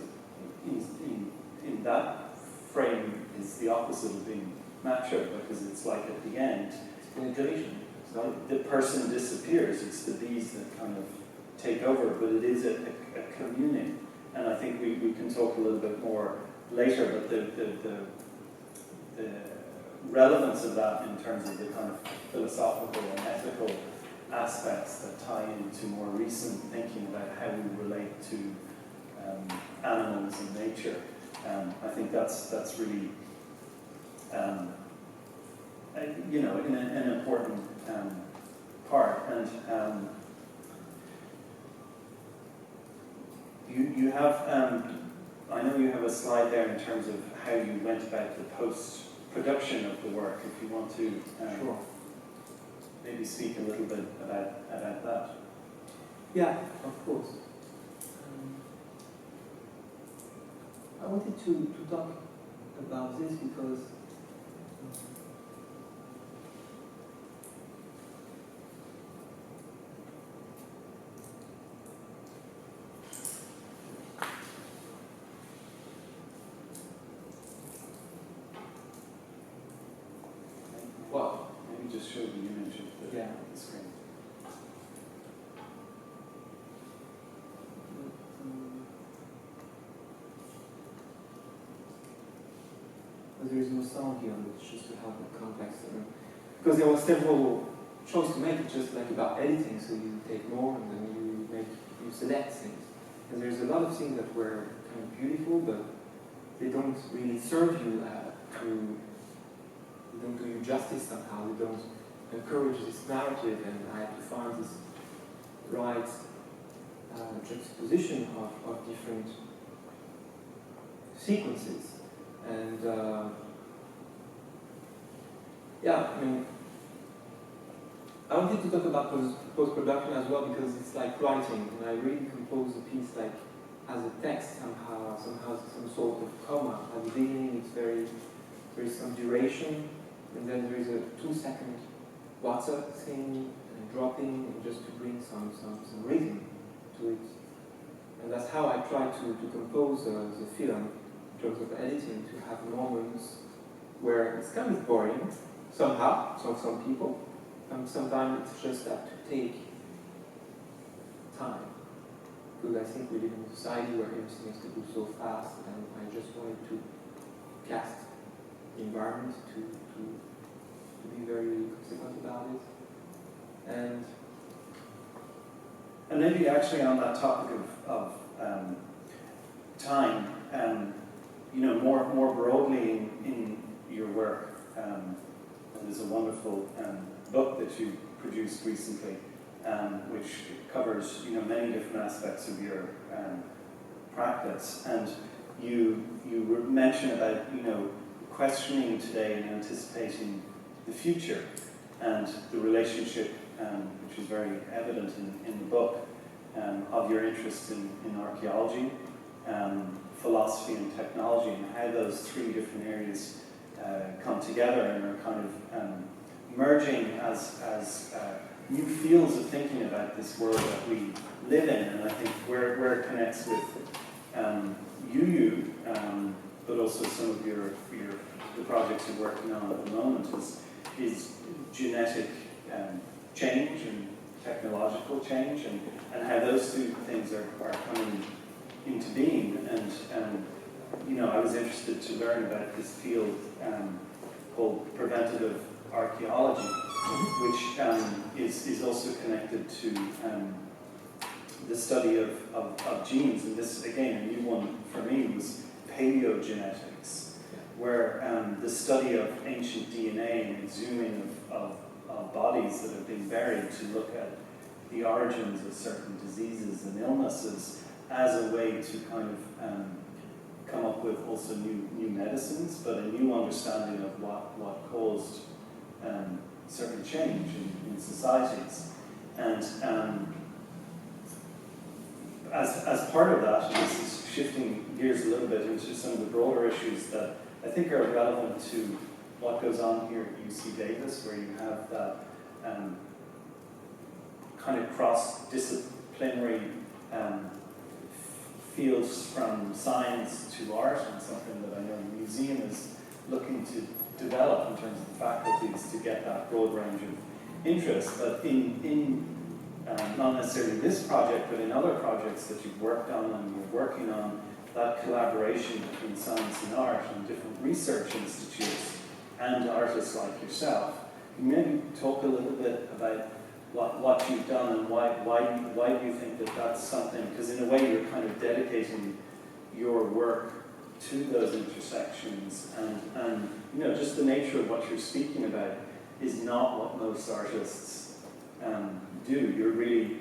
[SPEAKER 3] in that frame is the opposite of being macho, because it's like at the end, the person disappears. It's the bees that kind of take over, but it is a communing, and I think we can talk a little bit more later, but the relevance of that in terms of the kind of philosophical and ethical aspects that tie into more recent thinking about how we relate to animals and nature. I think that's really an important part. And you have I know you have a slide there in terms of how you went about the post-production of the work. If you want to
[SPEAKER 4] Sure.
[SPEAKER 3] maybe speak a little bit about that.
[SPEAKER 4] Yeah, of course. I wanted to talk about this because well,
[SPEAKER 3] maybe just show the image of the screen.
[SPEAKER 4] But there is no sound here, but it's just to have a context. Because there were several choices to make, just like about editing, so you take more and then you select things. And there's a lot of things that were kind of beautiful, but they don't really serve you they don't do you justice somehow, they don't encourage this narrative, and I had to find this right juxtaposition of different sequences. And yeah, I mean, I wanted to talk about post-production as well because it's like writing, and I really compose a piece like as a text somehow, some sort of comma. At the beginning, there is some duration, and then there is a 2-second water thing and dropping, just to bring some rhythm to it. And that's how I try to compose the film in terms of editing, to have moments where it's kind of boring somehow, for some people. And sometimes it's just that to take time. Because I think we live in a society where everything has to go so fast, and I just wanted to cast the environment to be very consequent about it.
[SPEAKER 3] And maybe actually on that topic of time, you know, more broadly in your work, there's a wonderful book that you produced recently, which covers, you know, many different aspects of your practice. And you mentioned about, you know, questioning today and anticipating the future, and the relationship, which is very evident in the book, of your interest in archaeology, philosophy and technology, and how those three different areas come together and are kind of merging as new fields of thinking about this world that we live in. And I think where it connects with YúYú, but also some of the projects you're working on at the moment is genetic change and technological change, and how those two things are coming into being. And you know, I was interested to learn about this field called preventative archaeology, which is also connected to the study of genes. And this, again, a new one for me was paleogenetics, where the study of ancient DNA and exhuming of bodies that have been buried to look at the origins of certain diseases and illnesses as a way to kind of come up with also new medicines, but a new understanding of what caused certain change in societies. And as part of that, and this is shifting gears a little bit into some of the broader issues that I think are relevant to what goes on here at UC Davis, where you have that kind of cross-disciplinary fields from science to art, and something that I know the museum is looking to develop in terms of the faculties to get that broad range of interest. But in not necessarily this project, but in other projects that you've worked on and you're working on, that collaboration between science and art and different research institutes and artists like yourself. Can you maybe talk a little bit about what you've done, and why do you think that that's something, because in a way you're kind of dedicating your work to those intersections, and you know, just the nature of what you're speaking about is not what most artists do. You're really,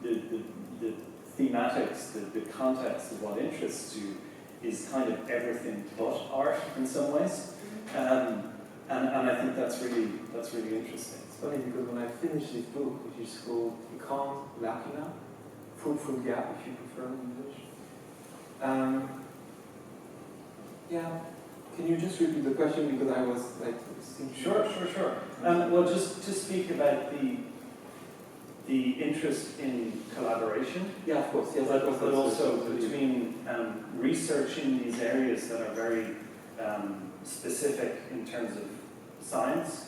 [SPEAKER 3] the thematics, the context of what interests you is kind of everything but art in some ways, and I think that's really interesting.
[SPEAKER 4] It's funny because when I finished this book, which is called Econ Lacuna, Fruitful Gap, if you prefer in English. Yeah, can you just repeat the question, because I was like thinking.
[SPEAKER 3] Sure. Well, just to speak about the interest in collaboration.
[SPEAKER 4] Yeah, of course. Yes,
[SPEAKER 3] but also between researching these areas that are very specific in terms of science,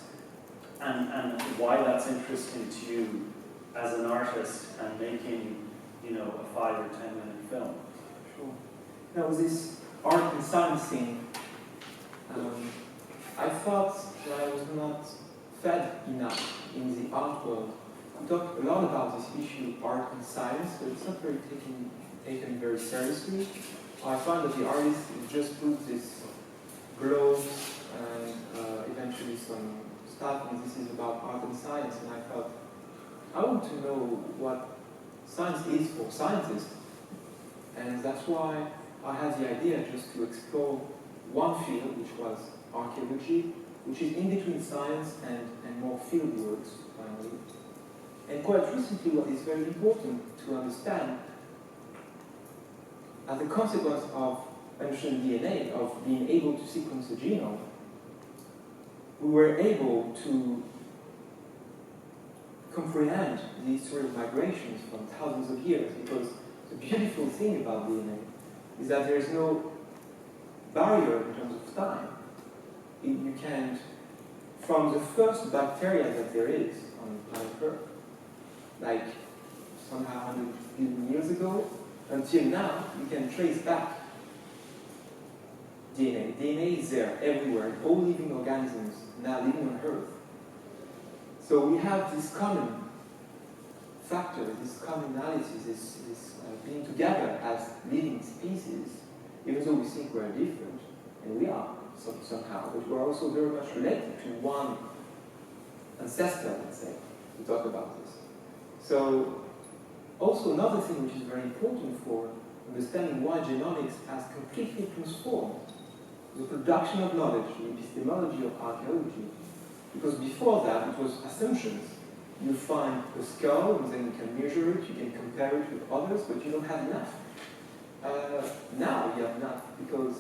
[SPEAKER 3] and why that's interesting to you as an artist and making, you know, a 5 or 10 minute film.
[SPEAKER 4] Sure. Now, with this art and science thing, I thought that I was not fed enough in the art world. We talk a lot about this issue of art and science, but it's not very taken very seriously. I find that the artists just put this globes and eventually some stuff, and this is about art and science, and I thought, I want to know what science is for scientists. And that's why I had the idea just to explore one field, which was archaeology, which is in between science and more field works, finally. And quite recently, what is very important to understand, as a consequence of understanding DNA, of being able to sequence the genome, we were able to comprehend the history of migrations from thousands of years, because the beautiful thing about DNA is that there is no barrier in terms of time. You can, from the first bacteria that there is on planet Earth, like somehow 100 billion years ago, until now, you can trace back DNA. DNA is there everywhere, all living organisms now living on Earth. So we have this common factor, this commonality, this being together as living species, even though we think we're different, and we are somehow, but we're also very much related to one ancestor, let's say, to talk about this. So, also another thing which is very important for understanding why genomics has completely transformed the production of knowledge, the epistemology of archaeology. Because before that, it was assumptions. You find a skull, and then you can measure it, you can compare it with others, but you don't have enough. Now you have enough, because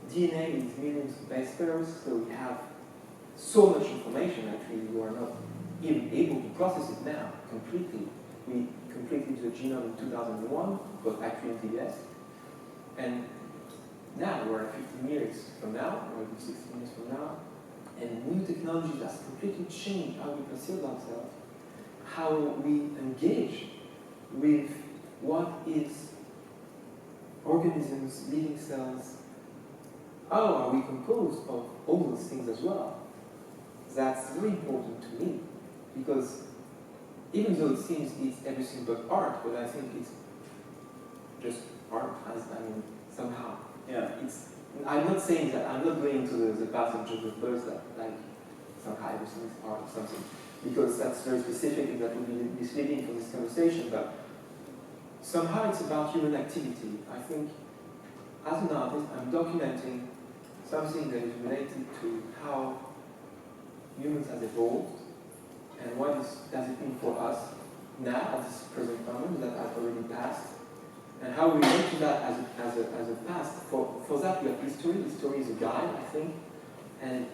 [SPEAKER 4] DNA is millions of base pairs, so we have so much information, actually, we are not even able to process it now completely. We completed the genome in 2001, but actually in TBS. And now we're 15 years from now, or 16 years from now, and new technologies have completely changed how we perceive ourselves, how we engage with what is organisms, living cells, how are we composed of all those things as well. That's very important to me, because even though it seems it's everything but art, but I think it's just art, somehow.
[SPEAKER 3] Yeah.
[SPEAKER 4] I'm not saying that, I'm not going to the passage of the birds that, like, somehow everything is art or something, because that's very specific and that would be misleading for this conversation, but somehow it's about human activity. I think, as an artist, I'm documenting something that is related to how humans have evolved, and what does it mean for us now, at this present moment that I've already passed, and how we relate to that as a past. For that, we have history. History is a guide, I think. And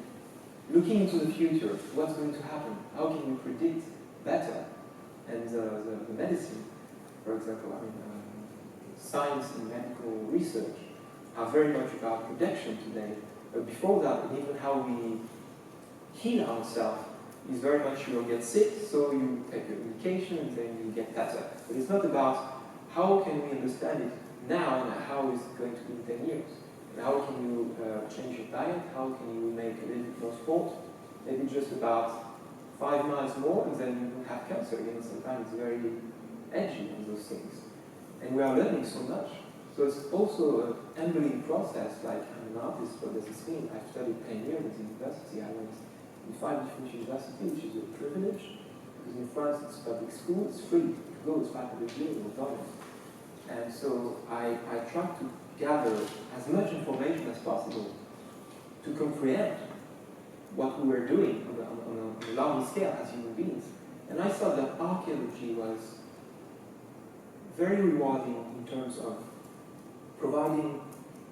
[SPEAKER 4] looking into the future, what's going to happen? How can we predict better? And the medicine, for example, science and medical research are very much about protection today. But before that, and even how we heal ourselves is very much you get sick, so you take your medication and then you get better. But it's not about how can we understand it now and how is it going to be in 10 years? And how can you change your diet? How can you make a little bit more sport? Maybe just about 5 miles more and then you don't have cancer. Sometimes it's very edgy on those things. And we are learning so much. So it's also an humbling process, like I'm an artist, what does this mean? I've studied 10 years at the university. I went in 5 different universities, which is a privilege. Because in France, it's public school, it's free to go, it's $500 million. And so I tried to gather as much information as possible to comprehend what we were doing on a large scale as human beings. And I thought that archaeology was very rewarding in terms of providing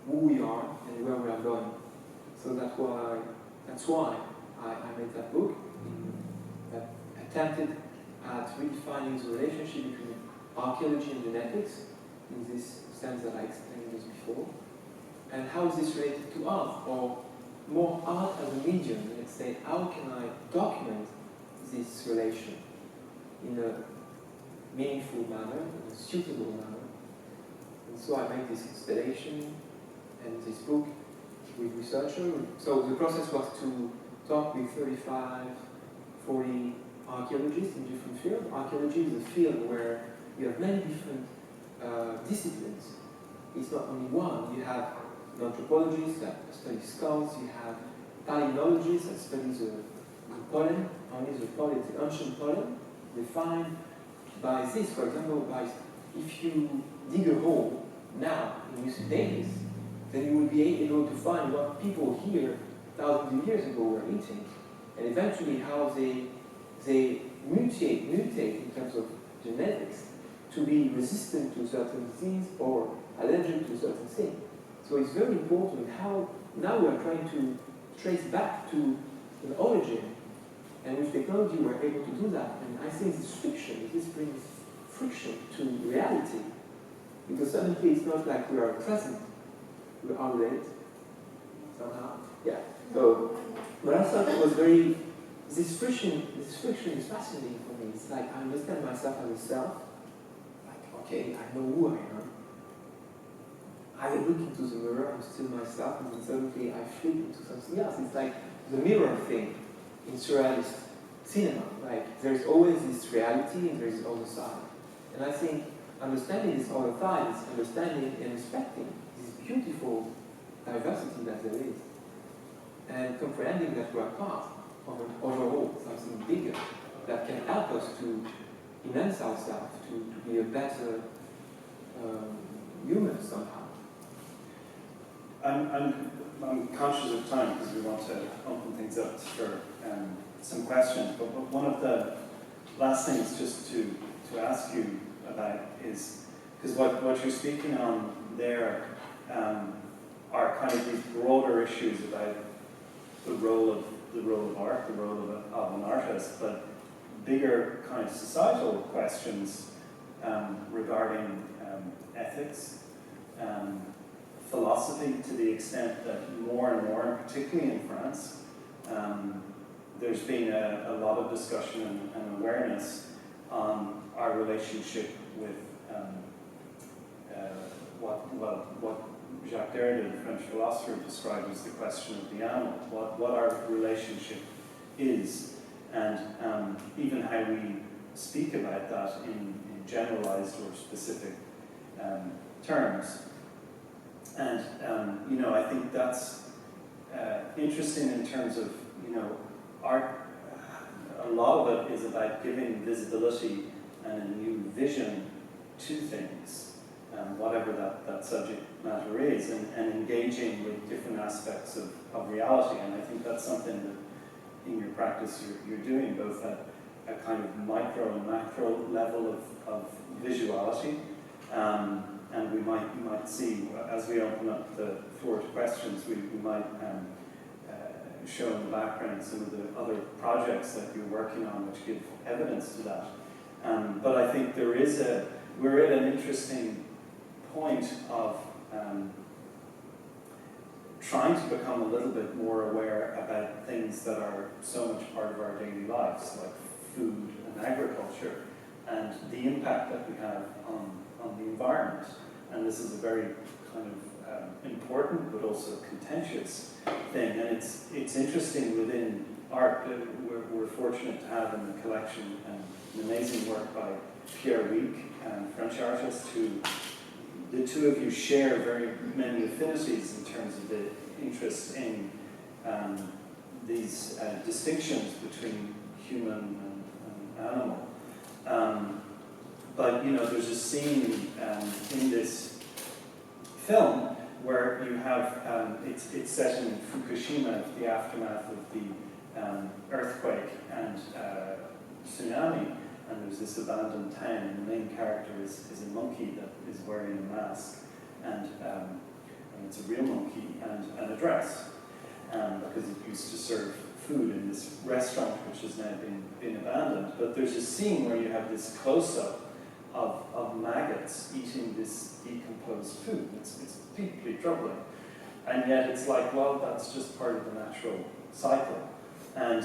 [SPEAKER 4] who we are and where we are going. So that's why I made that book that attempted at redefining the relationship between archaeology and genetics, in this sense that I explained this before, and how is this related to art, or more art as a medium. Let's say, how can I document this relation in a meaningful manner, in a suitable manner? And so I made this installation and this book with researchers. So the process was to talk with 35, 40 archaeologists in different fields. Archaeology is a field where you have many different disciplines. It's not only one. You have anthropologists that study skulls, you have palynologists that study the pollen, only the pollen, the ancient pollen. They find by this, for example, if you dig a hole now in recent days, then you will be able to find what people here thousands of years ago were eating, and eventually how they mutate in terms of genetics to be resistant to certain disease or allergic to certain things. So it's very important how now we're trying to trace back to the origin, and with technology we're able to do that. And I think this brings friction to reality, because suddenly it's not like we are present, we are late somehow. Yeah. So, but I thought it was this friction is fascinating for me. It's like I understand myself as a self. Like, okay, I know who I am. I look into the mirror, I'm still myself, and then suddenly I flip into something else. It's like the mirror thing in surrealist cinema. Like, there's always this reality and there's the other side. And I think understanding this other side is understanding and respecting this beautiful diversity that there is. And comprehending that we are part of an overall, something bigger, that can help us to enhance ourselves, to be a better human somehow.
[SPEAKER 3] I'm conscious of time because we want to open things up for some questions, but one of the last things just to ask you about is, because what you're speaking on there are kind of these broader issues about the role of art, the role of an artist, but bigger kind of societal questions regarding ethics, philosophy, to the extent that more and more, and particularly in France, there's been a lot of discussion and awareness on our relationship with what Jacques Derrida, the French philosopher, described as the question of the animal, what our relationship is, and even how we speak about that in generalized or specific terms. And I think that's interesting in terms of, art. A lot of it is about giving visibility and a new vision to things, whatever that subject matter is, and engaging with different aspects of reality. And I think that's something that in your practice you're doing, both at a kind of micro and macro level of visuality. And you might see, as we open up the floor to questions, we might show in the background some of the other projects that you're working on which give evidence to that. But I think we're at an interesting point of trying to become a little bit more aware about things that are so much part of our daily lives, like food and agriculture, and the impact that we have on the environment. And this is a very kind of important but also contentious thing. And it's interesting within art. We're fortunate to have in the collection an amazing work by Pierre Week, French artist, who the two of you share very many affinities in terms of the interest in these distinctions between human and animal. But there's a scene in this film where you have it's set in Fukushima, the aftermath of the earthquake and tsunami, and there's this abandoned town, and the main character is a monkey that is wearing a mask, and it's a real monkey, and a dress, because it used to serve food in this restaurant which has now been abandoned. But there's a scene where you have this close-up of maggots eating this decomposed food. It's deeply troubling. And yet it's like, well, that's just part of the natural cycle. And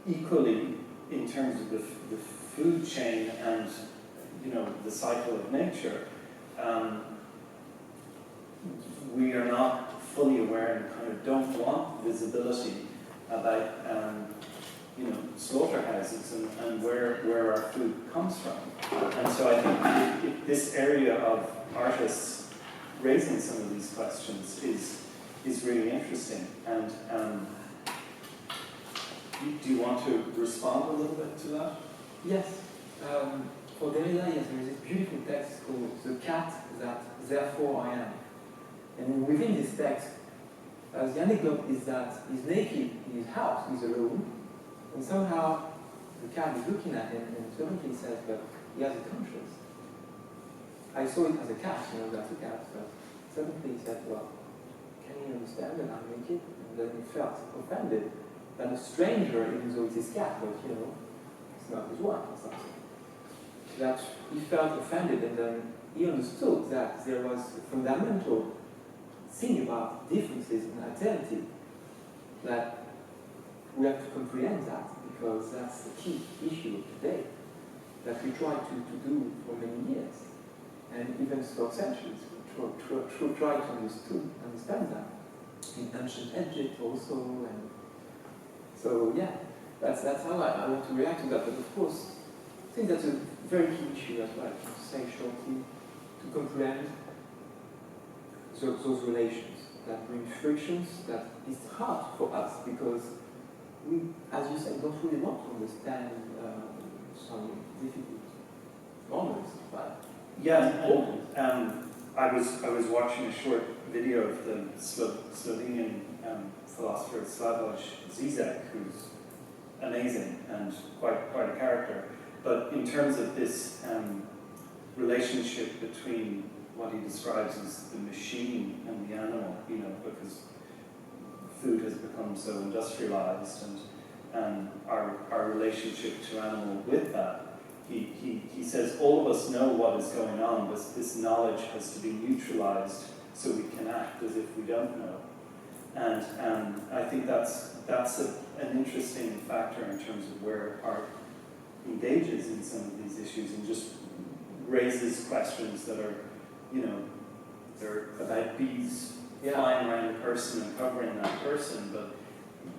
[SPEAKER 3] equally, in terms of the food chain and the cycle of nature, we are not fully aware and kind of don't want visibility about slaughterhouses and where our food comes from. And so I think this area of artists raising some of these questions is really interesting. And do you want to respond a little bit to that?
[SPEAKER 4] Yes. For Derrida, yes, there is this beautiful text called "The Cat That Therefore I Am." And within this text, the anecdote is that he's naked in his house, he's alone, and somehow the cat is looking at him and suddenly says, but he has a conscience. I saw it as a cat, that's a cat, but suddenly he said, well, can you understand that I'm naked? And then he felt offended that a stranger, even though it's his cat, but it's not his wife or something. That he felt offended, and then he understood that there was a fundamental thing about differences in identity, that we have to comprehend that, because that's the key issue of today, that we try to do for many years, and even for centuries, we try to understand that, in ancient Egypt also, and so yeah, that's how I want to react to that, but of course, I think that's a very key issue as well, to say shortly, to comprehend those relations that bring frictions, that is hard for us because we, as you said, don't really want to understand some difficult moments, but
[SPEAKER 3] yeah, I was watching a short video of the Slovenian philosopher Slavoj Zizek, who's amazing and quite a character. But in terms of this relationship between what he describes as the machine and the animal, because food has become so industrialized, and our relationship to animal with that, he says all of us know what is going on, but this knowledge has to be neutralized so we can act as if we don't know. And I think that's an interesting factor in terms of where art engages in some of these issues and just raises questions that are, they're about bees flying around a person and covering that person, but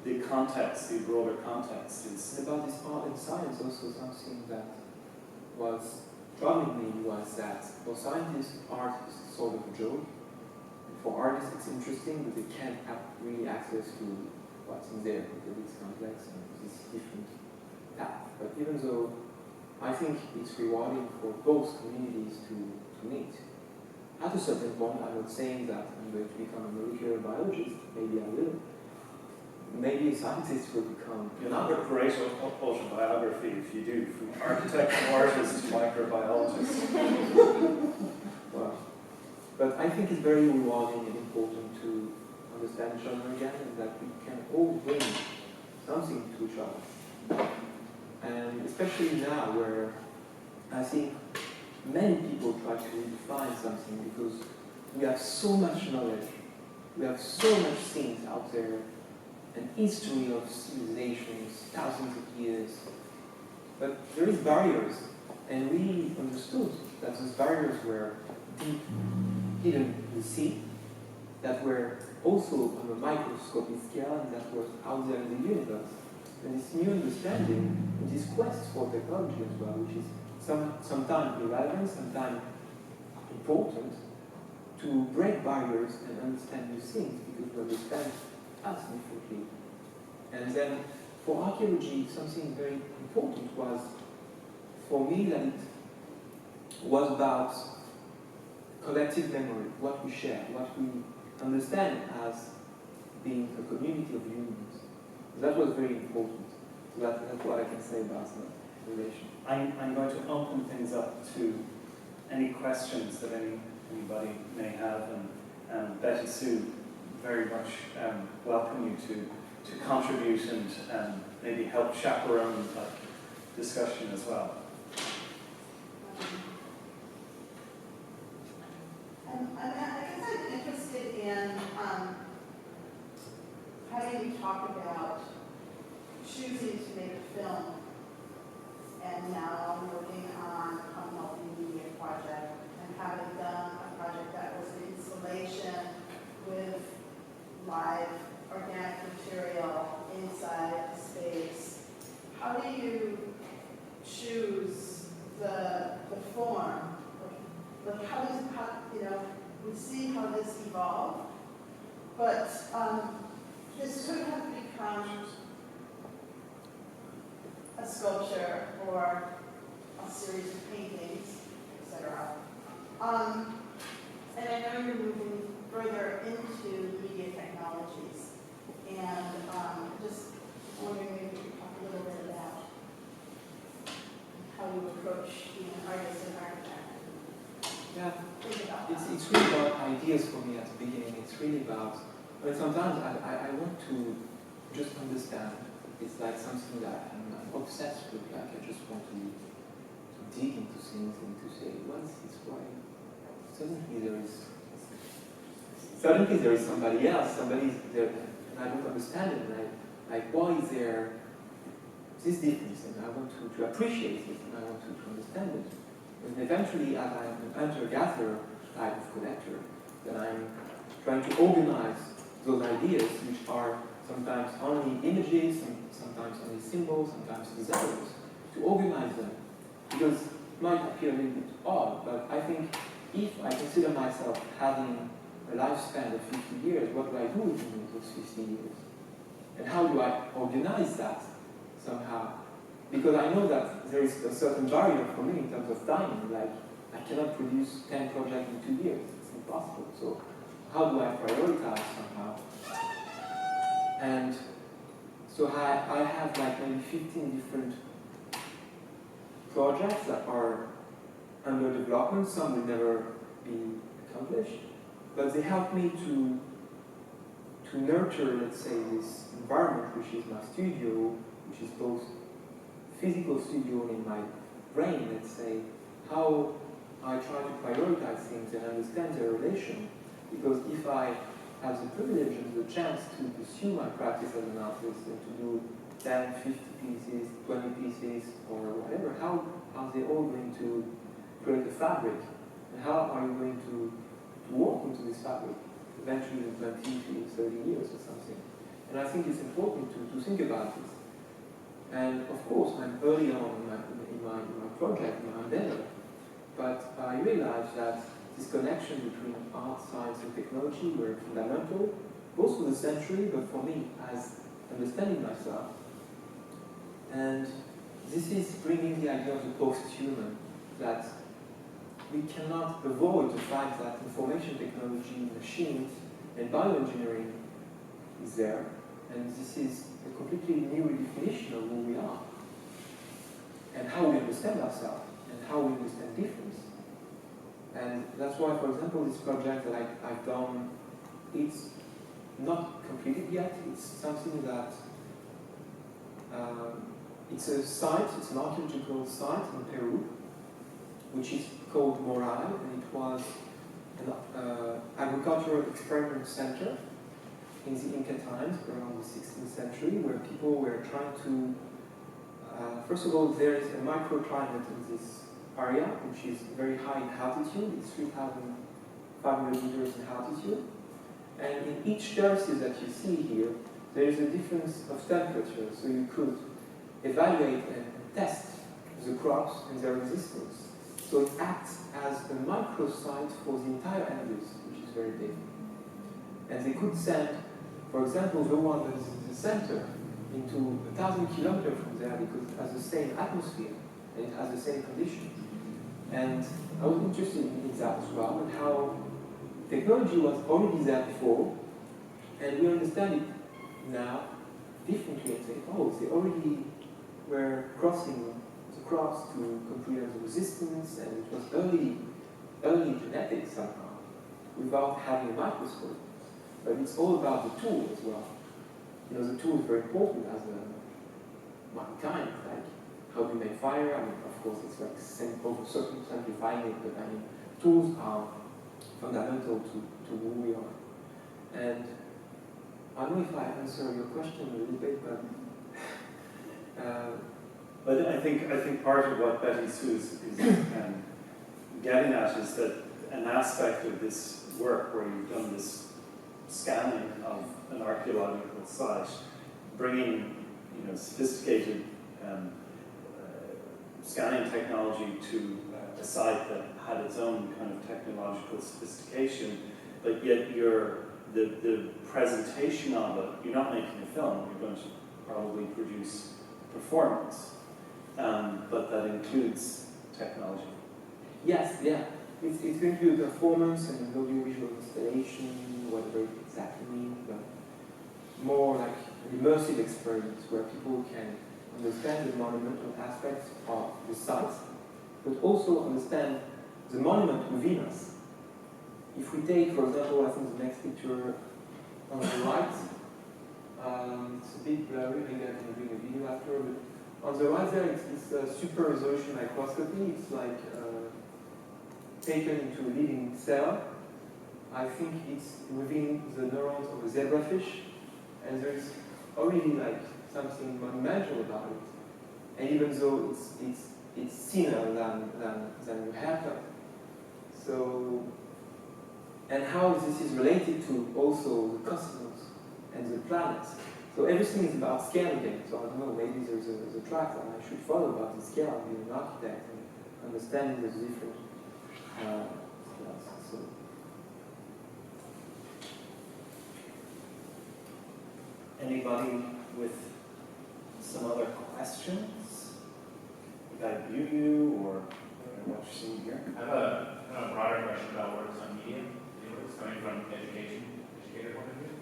[SPEAKER 3] the context, the broader context is...
[SPEAKER 4] About this art and science also, something that was troubling me was that for scientists, art is sort of a joke. For artists, it's interesting, but they can't have really access to what's in there because it's complex and it's different path. But even though I think it's rewarding for both communities to meet. At a certain point, I'm not saying that I'm going to become a molecular biologist. Maybe I will. Maybe a scientist will become...
[SPEAKER 3] You'll have a great autobiography if you do, from architect to artist to microbiologist.
[SPEAKER 4] Well, but I think it's very rewarding and important to understand each other again, and that we can all bring something to each other. And especially now, where I think many people try to redefine something because we have so much knowledge, we have so much things out there, an history of civilizations, thousands of years. But there is barriers, and we understood that those barriers were deep, hidden in the sea, that were also on a microscopic scale, and that was out there in the universe. And this new understanding, and this quest for technology as well, which is sometimes irrelevant, sometimes important, to break barriers and understand new things, because we understand us differently. And then for archaeology, something very important was, for me, that it was about collective memory, what we share, what we understand as being a community of humans. That was very important. So that's what I can say about the relation.
[SPEAKER 3] I'm going to open things up to any questions that anybody may have, and Betti-Sue, very much welcome you to contribute and maybe help chaperone that discussion as well.
[SPEAKER 2] I guess I'm interested in having you talk about choosing to make a film, and now I'm working on a multimedia project, and having done a project that was an installation with live organic material inside a space. How do you choose the form? Like how we see how this evolved, but this could have become a sculpture or a a series of paintings, etc. And I know you're moving further into media technologies, and just wondering if you could talk a little bit about how you approach being an artist and architect.
[SPEAKER 4] Yeah,
[SPEAKER 2] Think about that.
[SPEAKER 4] it's really about ideas for me at the beginning. It's really about, I mean, sometimes I want to just understand. It's like something that I'm obsessed with. Like I just want to dig into things and to say, what is this? Why? Suddenly there is somebody else. Somebody there, and I don't understand it. And like, why is there this difference? And I want to appreciate it, and I want to understand it. And eventually, as I'm an hunter-gatherer type of collector, then I'm trying to organize those ideas, which are sometimes only images, sometimes only symbols, sometimes designs, to organize them. Because it might appear a little bit odd, but I think if I consider myself having a lifespan of 50 years, what do I do within those 50 years? And how do I organize that somehow? Because I know that there is a certain barrier for me in terms of timing, like I cannot produce 10 projects in 2 years. It's impossible. So how do I prioritize somehow? And so I have like maybe 15 different projects that are under development. Some will never be accomplished, but they help me to nurture, let's say, this environment, which is my studio, which is both physical studio in my brain, let's say, how I try to prioritize things and understand their relation. Because if I have the privilege and the chance to pursue my practice as an artist and to do 10, 50 pieces, 20 pieces, or whatever, how are they all going to create a fabric? And how are you going to walk into this fabric eventually in 20 to 30 years or something? And I think it's important to think about this. And of course, I'm early on in my project, in my endeavor, but I realized that this connection between art, science, and technology were fundamental, both for the century, but for me as understanding myself. And this is bringing the idea of the post-human, that we cannot avoid the fact that information technology, machines, and bioengineering is there, and this is a completely new redefinition of who we are, and how we understand ourselves, and how we understand difference. And that's why, for example, this project that I've done, it's not completed yet. It's something that, it's a site, it's an archaeological site in Peru, which is called Moray, and it was an agricultural experiment center in the Inca times, around the 16th century, where people were trying to, first of all, there is a microclimate in this area, which is very high in altitude. It's 3,500 meters in altitude. And in each terraces that you see here, there is a difference of temperature, so you could evaluate and test the crops and their resistance. So it acts as a microsite for the entire Andes, which is very big. And they could send, for example, the one that is in the center into 1,000 kilometers from there, because it has the same atmosphere and it has the same conditions. And I was interested in that as well, and how technology was already there before, and we understand it now differently and say, oh, they already were crossing the crops to comprehend the resistance, and it was early genetics somehow, without having a microscope. But it's all about the tool as well. You know, the tool is very important as a mankind, like how do you make fire? I mean, of course, it's like simplifying it, but I mean, tools are fundamental to who we are. And I don't know if I answer your question a little bit, but
[SPEAKER 3] but I think part of what Betti-Sue is getting at is that an aspect of this work where you've done this scanning of an archaeological site, bringing sophisticated scanning technology to a site that had its own kind of technological sophistication, but yet the presentation of it, you're not making a film, you're going to probably produce performance, but that includes technology?
[SPEAKER 4] Yes, yeah. It's going to be a performance and an audiovisual installation, whatever it exactly means, but more like an immersive experience where people can understand the monumental aspects of the site, but also understand the monument within us. If we take, for example, I think the next picture on the right, it's a bit blurry, maybe I can bring a video after, but on the right there, it's a super resolution microscopy. It's like taken into a living cell. I think it's within the neurons of a zebrafish, and there's already like something monumental about it. And even though it's thinner than the haircut. So, and how this is related to also the cosmos and the planets. So everything is about scale again. So I don't know, maybe there's a track that I should follow about the scale, being an architect and understanding the different scales. So.
[SPEAKER 3] Anybody with some other questions about YúYú or what you're seeing here?
[SPEAKER 1] I have a broader question about works on media. It's coming from educator point of view.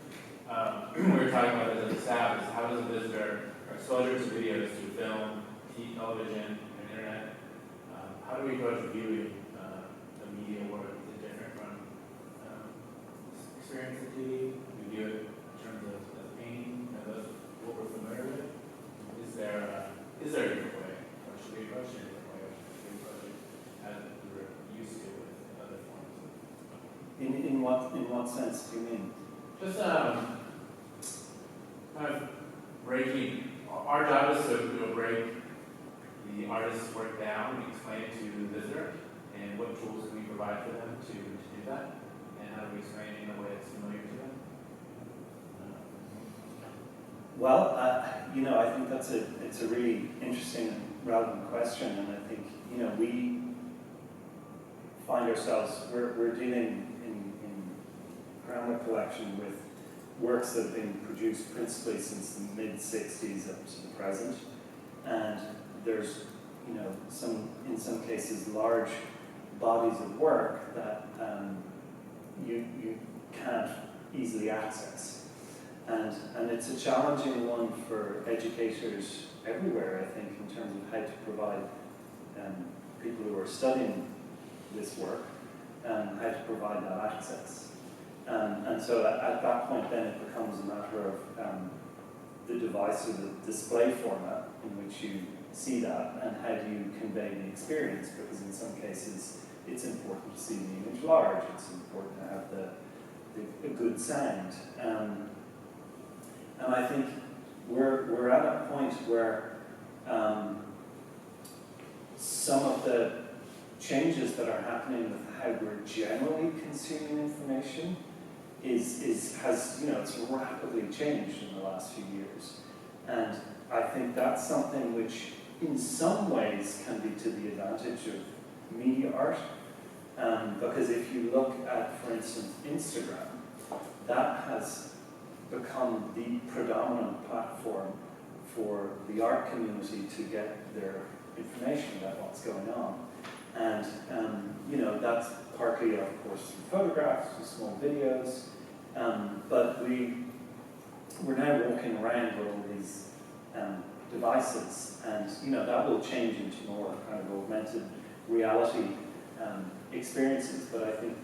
[SPEAKER 1] We were talking about this as a staff, is how does a visitor, or exposure to videos through film, television, and internet, how do we approach viewing the media work? Is it different from experience of TV? We view it in terms of painting and what we're familiar with? Is there a different way? Or should we approach it a different way? Or should we approach it as we were used to with other forms?
[SPEAKER 3] In what sense do you mean?
[SPEAKER 1] Just kind of breaking. Our job is to break the artist's work down and explain it to the visitor, and what tools can we provide for them to do that, and how do we explain it in a way that's familiar to them?
[SPEAKER 3] Well, I think it's a really interesting and relevant question, and I think we find ourselves we're dealing in Kramlich collection with works that have been produced principally since the mid-60s up to the present, and there's in some cases large bodies of work that you can't easily access. And it's a challenging one for educators everywhere, I think, in terms of how to provide people who are studying this work, how to provide that access. And so at that point then it becomes a matter of the device or the display format in which you see that, and how do you convey the experience, because in some cases it's important to see the image large, it's important to have the good sound. And I think we're at a point where some of the changes that are happening with how we're generally consuming information has it's rapidly changed in the last few years. And I think that's something which in some ways can be to the advantage of media art. Because if you look at, for instance, Instagram, that has become the predominant platform for the art community to get their information about what's going on. And that's partly, of course, through photographs, through small videos, but we're now walking around with all these devices, and that will change into more kind of augmented reality experiences. But I think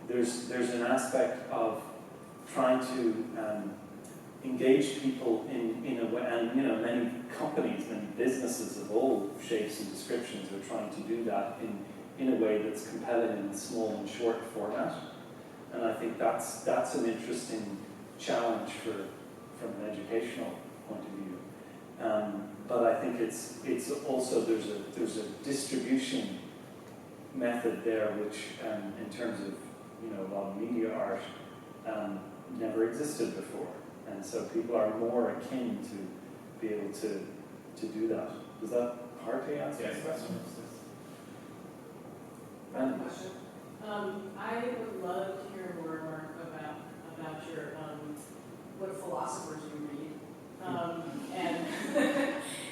[SPEAKER 3] there's an aspect of trying to engage people in a way, and many companies, many businesses of all shapes and descriptions are trying to do that in a way that's compelling in a small and short format. And I think that's an interesting challenge from an educational point of view. But I think it's also there's a distribution method there which in terms of a lot of media art never existed before, and so people are more akin to be able to do that. Does that partly answer your question?
[SPEAKER 5] Random question. I would love to hear more, Marc, about your what philosophers you read,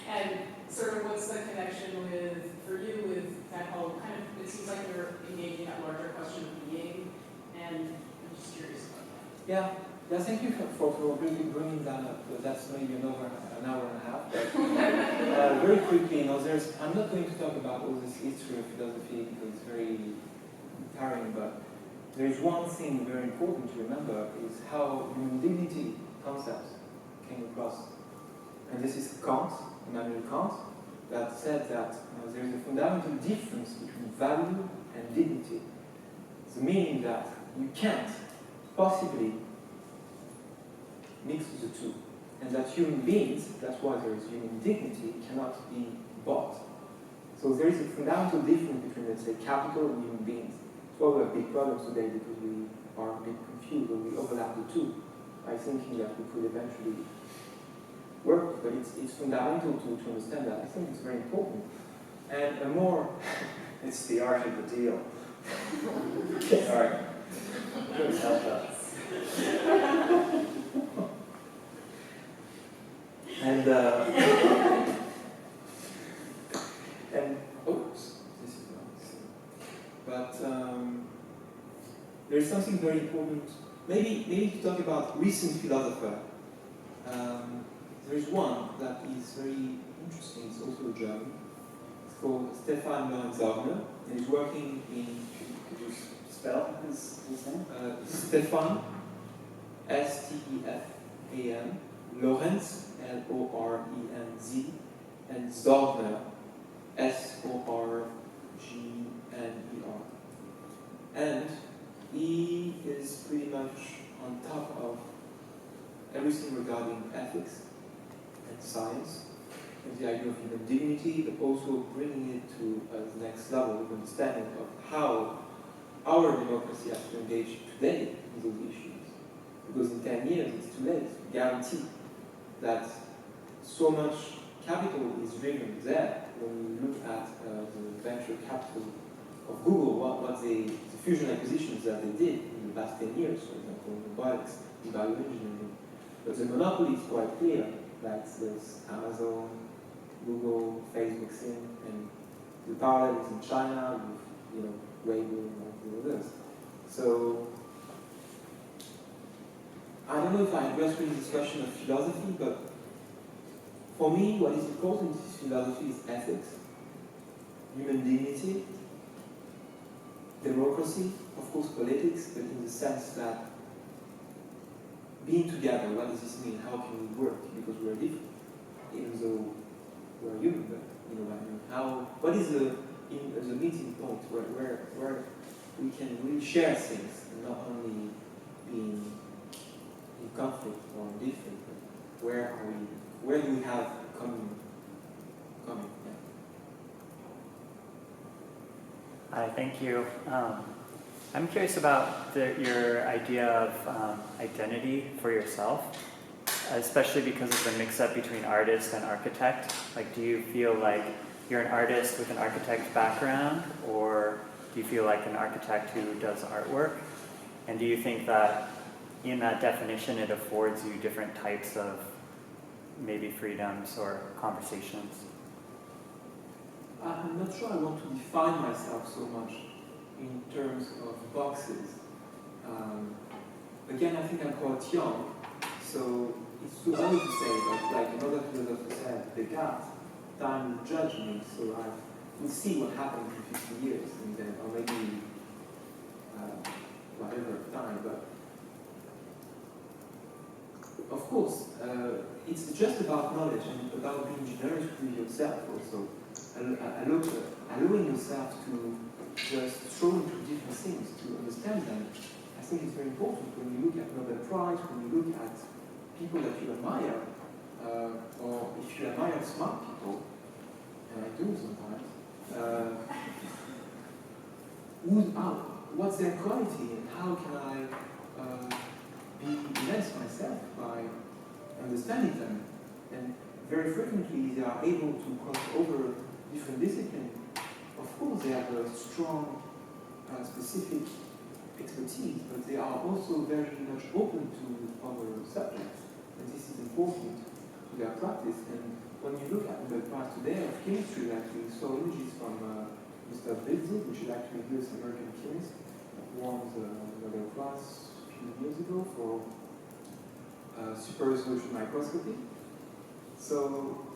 [SPEAKER 5] and sort of what's the connection with, for you, with that whole kind of, it seems like you're engaging that larger question of being, and I'm just curious about that.
[SPEAKER 4] Yeah, thank you for bringing that up. That's maybe an hour and a half. But, very quickly, I'm not going to talk about all this history of philosophy because it's very tiring, but there is one thing very important to remember is how human dignity concepts came across. And this is Kant, Immanuel Kant, that said that there is a fundamental difference between value and dignity. The meaning that you can't possibly mix the two. And that human beings, that's why there is human dignity, cannot be bought. So there is a fundamental difference between, let's say, capital and human beings. It's why we have big problems today because we are a bit confused when we overlap the two by thinking that we could eventually work, but it's fundamental to understand that. I think it's very important. And a more...
[SPEAKER 3] It's the art of the deal. Sorry. Couldn't help that.
[SPEAKER 4] And oops, this is not. But there's something very important. Maybe to talk about recent philosopher. There is one that is very interesting. It's also a German. It's called Stefan Lorenz-Wagner, and he's working in.
[SPEAKER 3] Could you spell his name?
[SPEAKER 4] Stefan, S-T-E-F-A-N, Lorenz, L-O-R-E-N-Z, and Wagner, S-O-R-G-N-E-R. And he is pretty much on top of everything regarding ethics and science, and the idea of human dignity, but also bringing it to the next level of understanding of how our democracy has to engage today in those issues. Because in 10 years, it's too late to guarantee that so much capital is driven there. When we look at the venture capital of Google, what the fusion acquisitions that they did in the past 10 years, for example, in robotics, in bioengineering. But the monopoly is quite clear, that there's Amazon, Google, Facebook thing, and the parallel is in China with, Weibo and all the others. So I don't know if I addressed really this question of philosophy, but for me, what is important in philosophy is ethics, human dignity, democracy, of course politics, but in the sense that being together, what does this mean? How can we work? Because we are different, even though we are human, but what I mean. What is the meeting point where we can really share things and not only being in conflict or different, but where do we have common yeah.
[SPEAKER 6] Hi, thank you. I'm curious about your idea of identity for yourself, especially because of the mix-up between artist and architect. Like, do you feel like you're an artist with an architect background, or do you feel like an architect who does artwork? And do you think that in that definition it affords you different types of maybe freedoms or conversations?
[SPEAKER 4] I'm not sure I want to define myself so much in terms of boxes. Again, I think I'm quite young, so it's too early to say, but like another philosopher said, Descartes, time will judge me, so we'll see what happens in 50 years, and then, or maybe whatever time, but of course, it's just about knowledge and about being generous with yourself also. Allowing yourself to just throw into different things, to understand them. I think it's very important when you look at Nobel Prize, when you look at people that you admire, or if you admire smart people, and I do sometimes, what's their quality and how can I be immense myself by understanding them? And very frequently they are able to cross over different disciplines. Of course they have a strong specific expertise, but they are also very much open to other subjects, and this is important to their practice. And when you look at the part today of chemistry, like we saw images from Mr. Betti-Sue, which is actually a US American chemist, that won the Nobel Prize a few years ago for super resolution microscopy. So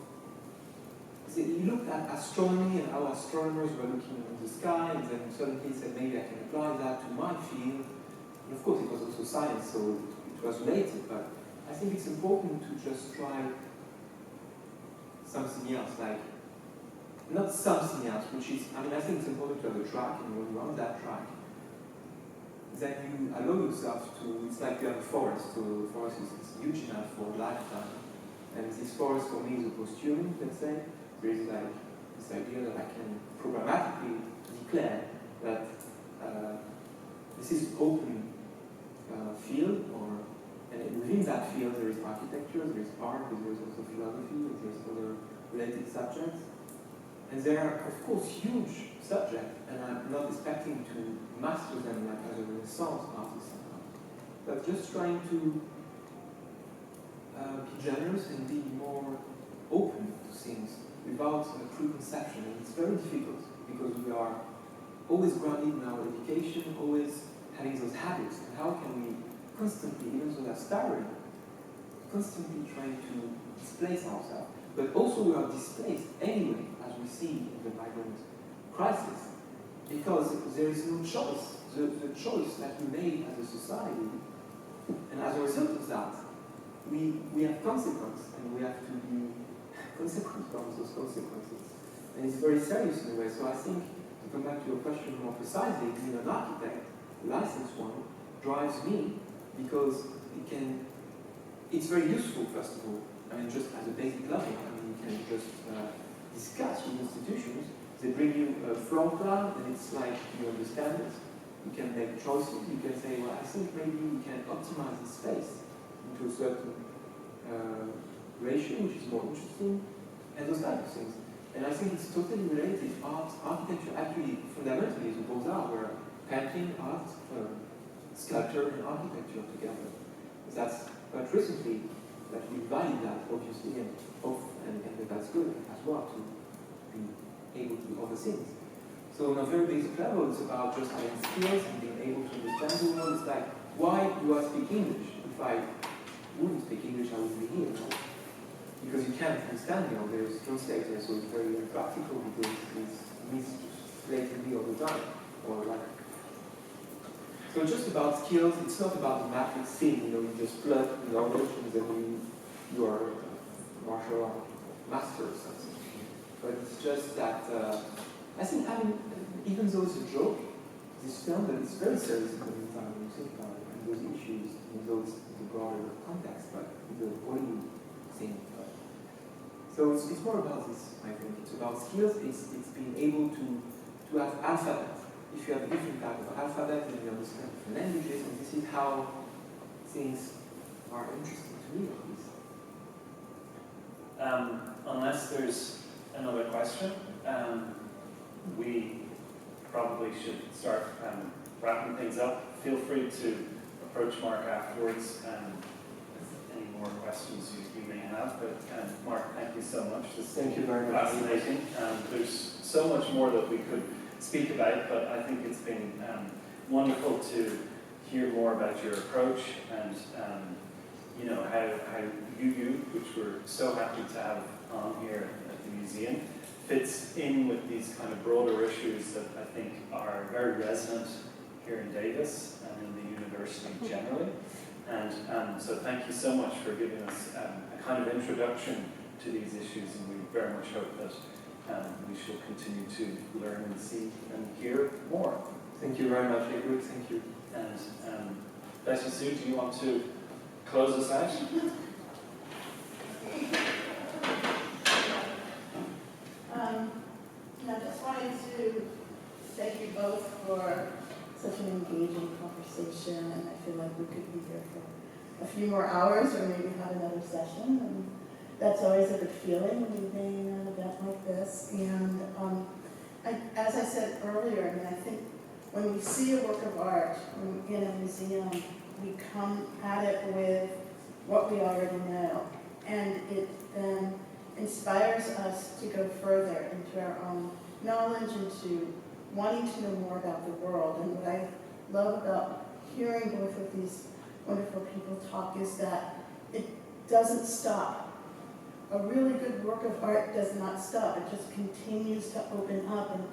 [SPEAKER 4] he looked at astronomy and how astronomers were looking at the sky, and then suddenly said, maybe I can apply that to my field. And of course, it was also science, so it was related, but I think it's important to just try something else, like, not something else, which is, I mean, I think it's important to have a track, and when you're on that track, then you allow yourself to, it's like you have a forest, so the forest is huge enough for a lifetime. And this forest for me is a postulate, let's say. There is like this idea that I can programmatically declare that this is open field, and within that field there is architecture, there is art, there is also philosophy, there is other related subjects. And they are, of course, huge subjects, and I'm not expecting to master them like as a Renaissance artist, but just trying to be generous and be more open to things without a preconception. And it's very difficult because we are always grounded in our education, always having those habits. And how can we constantly, even though that's tiring, constantly trying to displace ourselves? But also we are displaced anyway, as we see in the migrant crisis, because there is no choice. The choice that we made as a society, and as a result of that, we have consequences, and we have to be consequent from those consequences. And it's very serious in a way. So I think, to come back to your question more precisely, being an architect, a licensed one, drives me because it's very useful, first of all. I mean, just as a basic level, I mean, you can just discuss with institutions. They bring you a floor plan, and it's like you understand it. You can make choices. You can say, well, I think maybe we can optimize the space into a certain ratio, which is more interesting, and those types of things. And I think it's totally related. Architecture actually fundamentally is a beaux-arts, where painting, art, sculpture, and architecture together. That's but recently that we value that, obviously, and that's good as well to be able to do other things. So on a very basic level, it's about just having skills and being able to understand the world. It's like, why do I speak English? If I wouldn't speak English, I wouldn't be here. Because you can't understand, there's translators, so it's very impractical because it's mistranslated all the time. Or like, so just about skills, it's not about the matrix thing, you just plug knowledge and then you are a martial art master or something. But it's just that, I think even though it's a joke, this film, that it's very serious in the meantime when you think about it, and those issues, even though it's the broader context, but the body thing. So it's more about this, I think. It's about skills, it's being able to have alphabet. If you have a different type of alphabet, then you understand different languages, and this is how things are interesting to me, at least.
[SPEAKER 7] Unless there's another question, we probably should start wrapping things up. Feel free to approach Marc afterwards with any more questions you may have. But Marc, thank you so much.
[SPEAKER 4] Thank you very much.
[SPEAKER 7] Fascinating. There's so much more that we could speak about, but I think it's been wonderful to hear more about your approach and how YúYú, which we're so happy to have on here at the museum, fits in with these kind of broader issues that I think are very resonant here in Davis and in the university generally. And so thank you so much for giving us a kind of introduction to these issues, and we very much hope that we shall continue to learn and see and hear more.
[SPEAKER 4] Thank you very much, Aebhric. Thank you.
[SPEAKER 7] And Betti-Sue, do you want to close us out?
[SPEAKER 2] I just wanted to thank you both for such an engaging conversation, and I feel like we could be here for a few more hours or maybe have another session. And that's always a good feeling when you're being an event like this. And as I said earlier, I think when we see a work of art in a museum, we come at it with what we already know. And it then inspires us to go further into our own knowledge, into wanting to know more about the world. And what I love about hearing both of these wonderful people talk is that it doesn't stop. A really good work of art does not stop. It just continues to open up. And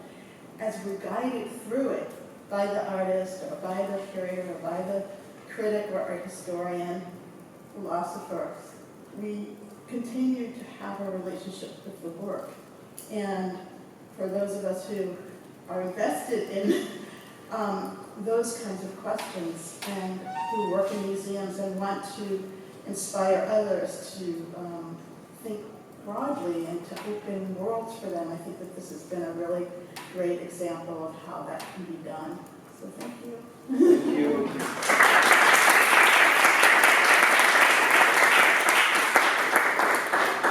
[SPEAKER 2] as we're guided through it by the artist or by the curator or by the critic or art historian, philosopher, we continue to have a relationship with the work. And for those of us who are invested in those kinds of questions and who work in museums and want to inspire others to think broadly and to open worlds for them, I think that this has been a really great example of how that can be done. So thank you.
[SPEAKER 3] Thank you.